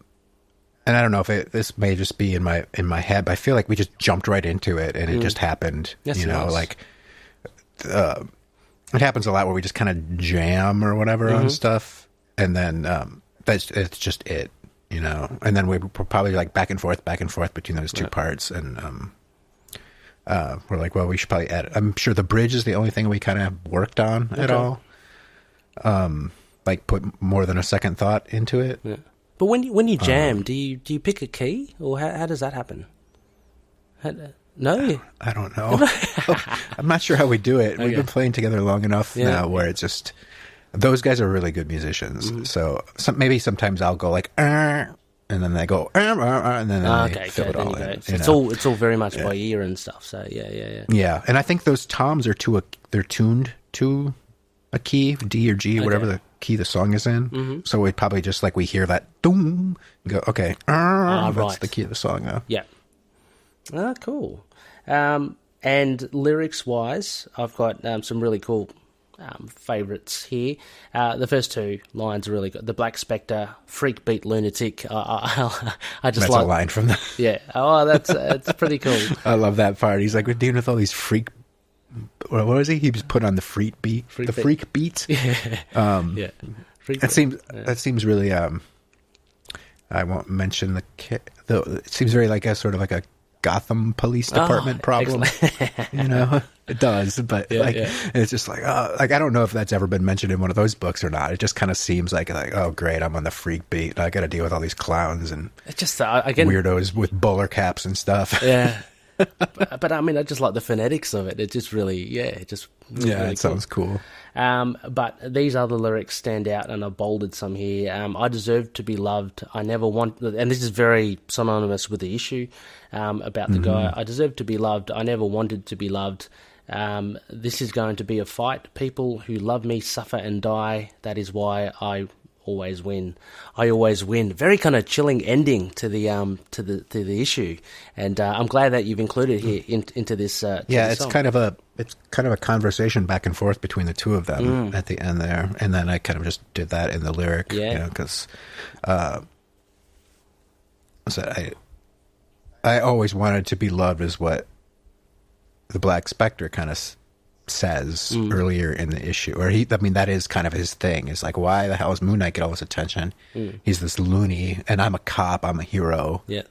I don't know if this may just be in my head, but I feel like we just jumped right into it and it just happened. Yes, like it happens a lot where we just kind of jam or whatever on stuff, and then it's just it. And then we were probably like back and forth between those two parts, and we're like, well, we should probably add. I'm sure the bridge is the only thing we kind of worked on at all. Like put more than a second thought into it. Yeah. But when you jam, do you pick a key, or how does that happen? No, I don't know. I'm not sure how we do it. Okay. We've been playing together long enough now where it's just. Those guys are really good musicians, so maybe sometimes I'll go like, and then they go, and then they fill it all in. So it's all very much by ear and stuff. So yeah. Yeah, and I think those toms are they're tuned to a key, D or G, whatever the key the song is in. So we probably just like we hear that doom, and go okay, that's the key of the song now. Yeah. Cool. And lyrics wise, I've got some really cool. Favourites here. The first two lines are really good. The Black Spectre, freak beat lunatic. I just that's like a line from that. Yeah. Oh, that's pretty cool. I love that part. He's like, we're dealing with all these freak. What was he? He was put on the freak beat. Freak beat. Yeah. Yeah. That seems really. I won't mention the. It seems very like a sort of like a Gotham Police Department problem. It does, but it's just like I don't know if that's ever been mentioned in one of those books or not. It just kind of seems like oh great, I'm on the freak beat. I got to deal with all these clowns and it's just again weirdos with bowler caps and stuff. Yeah, but I mean, I just like the phonetics of it. It just really, really it sounds cool. But these other lyrics stand out, and I bolded some here. I deserve to be loved. I never want, and this is very synonymous with the issue about the guy. I deserve to be loved. I never wanted to be loved. This is going to be a fight. People who love me suffer and die. That is why I always win. I always win. Very kind of chilling ending to the issue, and I'm glad that you've included here into this. It's song. kind of a conversation back and forth between the two of them at the end there, and then I kind of just did that in the lyric, because I always wanted to be loved, is what the Black Spectre kind of says earlier in the issue, or that is kind of his thing. Is like, why the hell does Moon Knight get all this attention? He's this loony, and I'm a cop, I'm a hero. Yeah.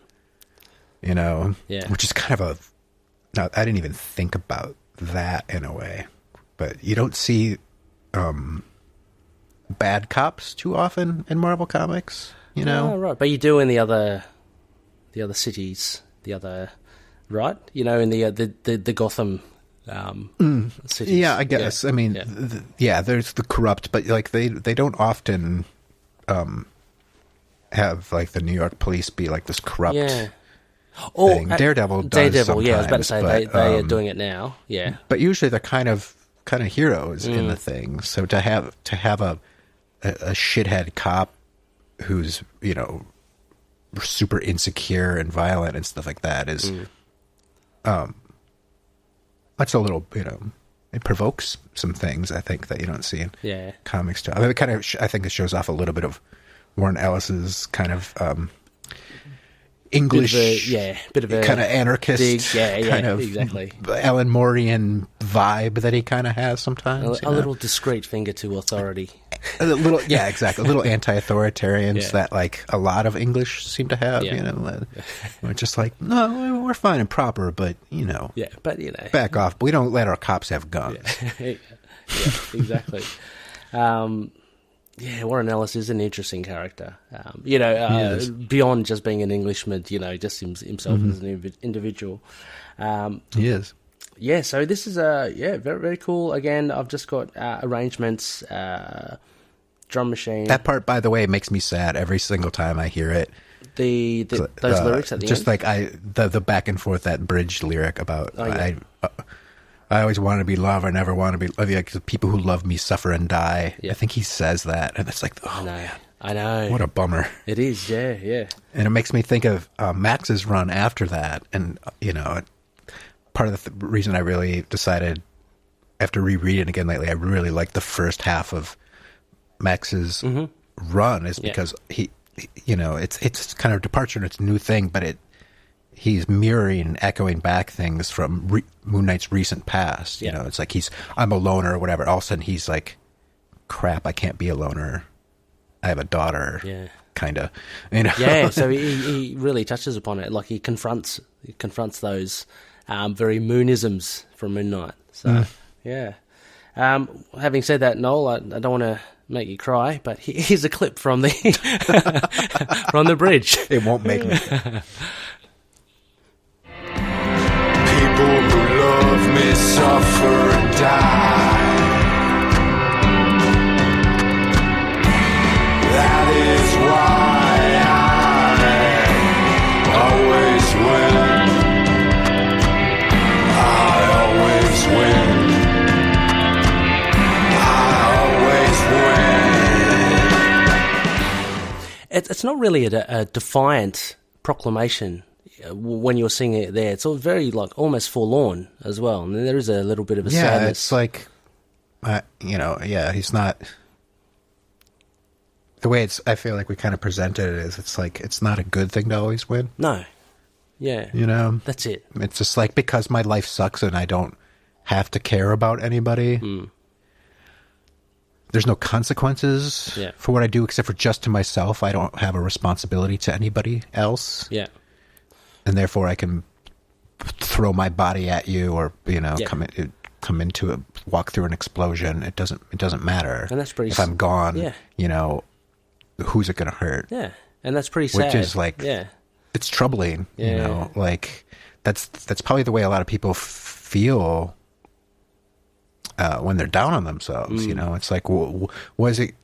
Which is kind of now, I didn't even think about that in a way, but you don't see bad cops too often in Marvel Comics, Oh, right. But you do in the other cities, right? In the Gotham cities. Yeah, I guess. Yeah. I mean, there's the corrupt, but like they don't often have like the New York police be like this corrupt thing. Daredevil does sometimes, I was about to say they are doing it now. Yeah, but usually they're kind of heroes in the thing. So to have a shithead cop who's super insecure and violent and stuff like that is that's a little, it provokes some things, I think, that you don't see in comics too. I mean, I think it shows off a little bit of Warren Ellis's kind of English, bit of a kind of anarchist, kind of exactly Alan Moore-ian vibe that he kind of has sometimes. A little discreet finger to authority. A little, exactly. A little anti-authoritarians that like a lot of English seem to have. We're just like, no, we're fine and proper, but back off. We don't let our cops have guns. Yeah, exactly. Warren Ellis is an interesting character. Beyond just being an Englishman, just himself as an individual. He is. Yeah, so this is very, very cool. Again, I've just got arrangements, drum machine. That part, by the way, makes me sad every single time I hear it. Those lyrics at the just end? Like the back and forth, that bridge lyric about I always want to be loved. I never want to be loved. Like, the people who love me suffer and die. Yeah. I think he says that, and it's like, I know. What a bummer. It is, yeah. And it makes me think of Max's run after that, and part of the reason I really decided, after rereading it again lately, I really liked the first half of Max's run, is because he it's kind of departure and it's a new thing, but he's mirroring, echoing back things from Moon Knight's recent past. It's like I'm a loner or whatever. All of a sudden he's like, crap, I can't be a loner. I have a daughter. Yeah. Kind of. Yeah, so he really touches upon it. Like he confronts those very Moonisms from Moon Knight. So, yeah. Having said that, Noel, I don't want to make you cry, but here's a clip from the from the bridge. It won't make me. People who love me suffer and die. That is why I always win. I always win. It's not really a defiant proclamation when you're singing it there. It's all very like almost forlorn as well, and there is a little bit of a sadness. It's like, he's not. The way I feel like we kind of presented it is, it's like it's not a good thing to always win. No, yeah, that's it. It's just like, because my life sucks and I don't have to care about anybody. There's no consequences for what I do except for just to myself. I don't have a responsibility to anybody else. Yeah. And therefore I can throw my body at you or, come into a walk through an explosion. It doesn't matter. And that's pretty if I'm gone, who's it going to hurt? Yeah. And that's pretty sad. Which is like, it's troubling, like that's probably the way a lot of people feel when they're down on themselves. It's like, what is it,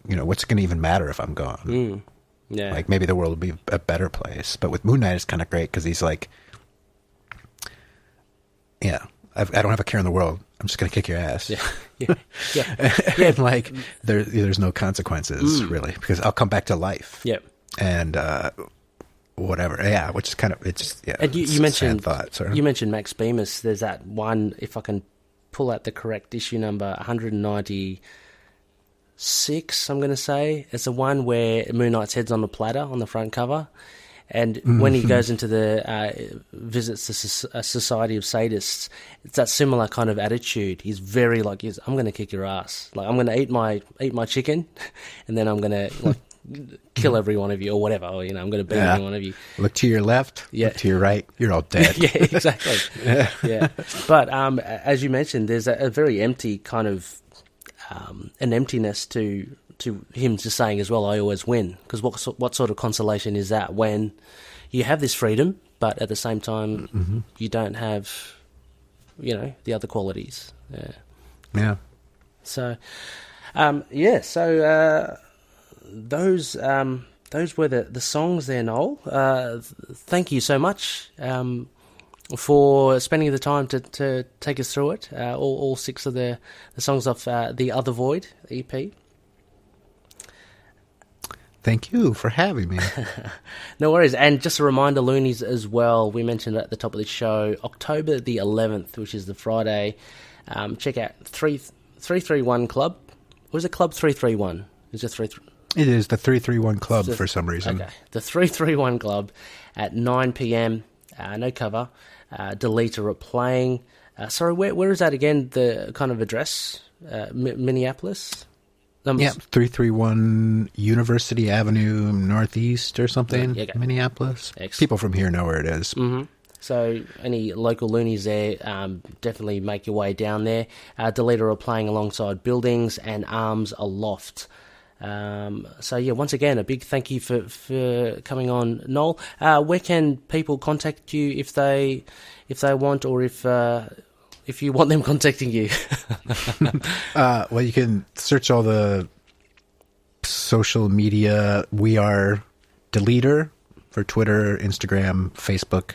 what's it going to even matter if I'm gone? Yeah. Like, maybe the world will be a better place. But with Moon Knight, it's kind of great because he's like, I don't have a care in the world. I'm just going to kick your ass. Yeah. And like, there's no consequences really, because I'll come back to life. Yep. And whatever. Yeah, which is kind of, it's, yeah. And you mentioned, thought, you mentioned Max Bemis. There's that one, if I can pull out the correct issue number, 196, I'm going to say. It's the one where Moon Knight's head's on the platter on the front cover. And when he goes into the visits the Society of Sadists, it's that similar kind of attitude. He's very like, I'm going to kick your ass. Like, I'm going to eat my chicken, and then I'm going to like kill every one of you or whatever. Or, I'm going to beat every one of you. Look to your left. Look to your right. You're all dead. Yeah, exactly. Yeah. But as you mentioned, there's a very empty kind of an emptiness to him just saying as well, I always win. Because what sort of consolation is that when you have this freedom, but at the same time you don't have, the other qualities. Yeah. So, those were the songs there, Noel. Thank you so much for spending the time to take us through it. All 6 of the songs off the Othervoid EP. Thank you for having me. No worries. And just a reminder, Loonies, as well, we mentioned at the top of the show, October the 11th, which is the Friday, check out 331 Club. Or is it Club 331? Is it 331? It is the 331 Club for some reason. Okay. The 331 Club at 9 p.m. No cover. Deleter are playing. Sorry, where is that again, the kind of address? Minneapolis? 331 University Avenue Northeast or something, Minneapolis. Excellent. People from here know where it is. Mm-hmm. So any local loonies there, definitely make your way down there. Deleter are playing alongside Buildings and Arms Aloft. Once again, a big thank you for coming on, Noel. Where can people contact you if they want, or if you want them contacting you? Well, you can search all the social media. We are Deleter for Twitter, Instagram, Facebook.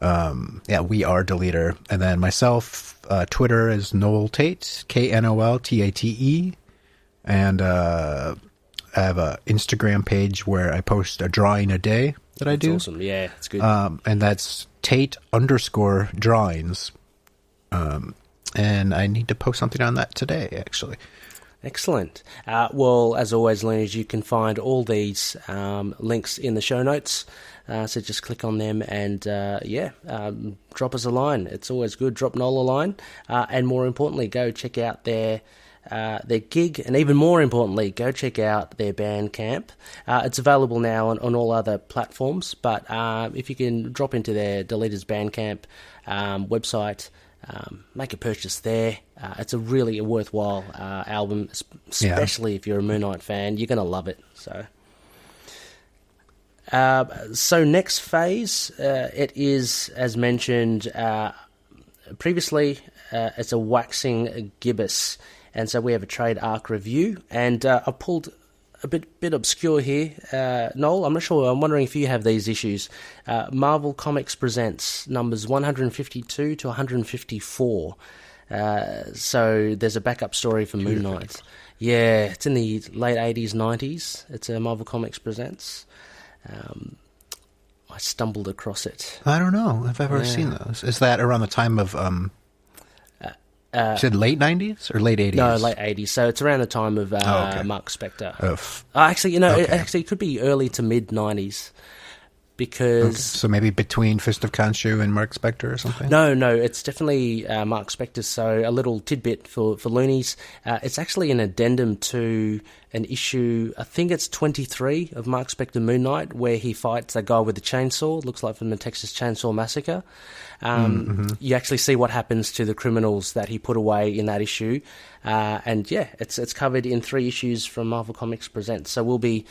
We are Deleter. And then myself, Twitter is Knol Tate, KNOLTATE. And I have an Instagram page where I post a drawing a day that I do. That's awesome. Yeah, it's good. And that's Tate_drawings. And I need to post something on that today, actually. Excellent. Well, as always, Loonies, you can find all these links in the show notes. So just click on them and, drop us a line. It's always good. Drop Knol a line. And more importantly, go check out their gig, and even more importantly, go check out their Bandcamp. It's available now on all other platforms, but if you can drop into their Deleter's Bandcamp website, make a purchase there. It's a really worthwhile album, especially if you're a Moon Knight fan. You're going to love it. So next phase, it is, as mentioned previously, it's a waxing gibbous. And so we have a trade arc review, and I pulled a bit obscure here. Noel, I'm not sure. I'm wondering if you have these issues. Marvel Comics presents numbers 152 to 154. So there's a backup story for Moon Knight. Yeah, it's in the late 80s, 90s. It's a Marvel Comics presents. I stumbled across it. I don't know if I've ever seen those. Is that around the time of... you said late 90s or late 80s? No, late 80s. So it's around the time of Mark Spector. Actually, it could be early to mid 90s, because so maybe between Fist of Khonshu and Mark Spector or something. No, it's definitely Mark Spector. So a little tidbit for Loonies. It's actually an addendum to an issue, I think it's 23 of Mark Spector Moon Knight, where he fights that guy with the chainsaw. Looks like from the Texas Chainsaw Massacre. You actually see what happens to the criminals that he put away in that issue, it's covered in 3 issues from Marvel Comics Presents. So we'll be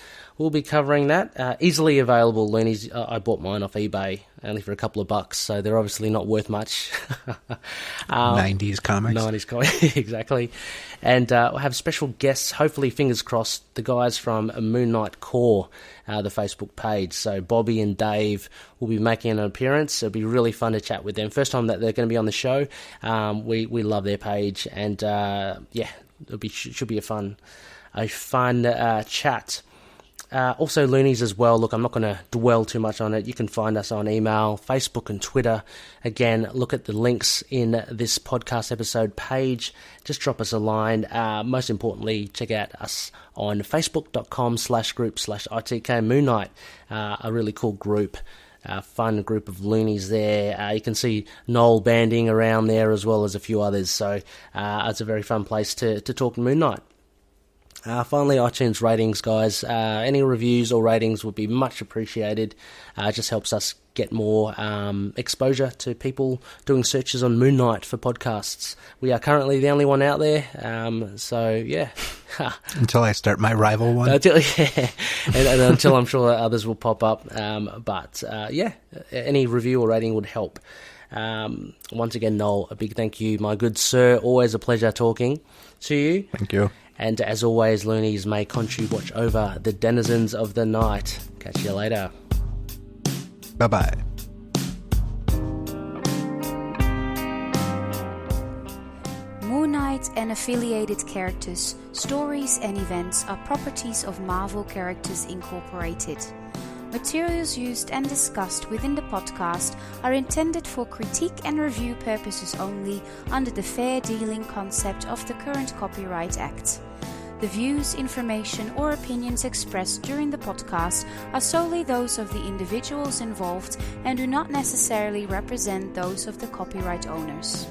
covering that. Easily available, Loonies. I bought mine off eBay only for a couple of bucks, so they're obviously not worth much. 90s comics. 90s comics, exactly. And we'll have special guests, hopefully, fingers crossed, the guys from Moon Knight Core, the Facebook page. So Bobby and Dave will be making an appearance. It'll be really fun to chat with them. First time that they're going to be on the show. We love their page, and should be a fun chat. Also Loonies as well. Look, I'm not going to dwell too much on it. You can find us on email, Facebook and Twitter. Again, look at the links in this podcast episode page. Just drop us a line. Most importantly, check out us on facebook.com/group/ITK Moon Knight. A really cool group. Fun group of loonies there. You can see Knol banding around there as well as a few others. So it's a very fun place to talk Moon Knight. Finally, iTunes ratings, guys. Any reviews or ratings would be much appreciated. It just helps us get more exposure to people doing searches on Moon Knight for podcasts. We are currently the only one out there, so yeah. Until I start my rival one. And until I'm sure others will pop up. Any review or rating would help. Once again, Knol, a big thank you, my good sir. Always a pleasure talking to you. Thank you. And as always, Loonies, may Khonshu watch over the denizens of the night. Catch you later. Bye-bye. Moon Knight and affiliated characters, stories and events are properties of Marvel Characters Incorporated. Materials used and discussed within the podcast are intended for critique and review purposes only under the fair dealing concept of the current Copyright Act. The views, information, or opinions expressed during the podcast are solely those of the individuals involved and do not necessarily represent those of the copyright owners.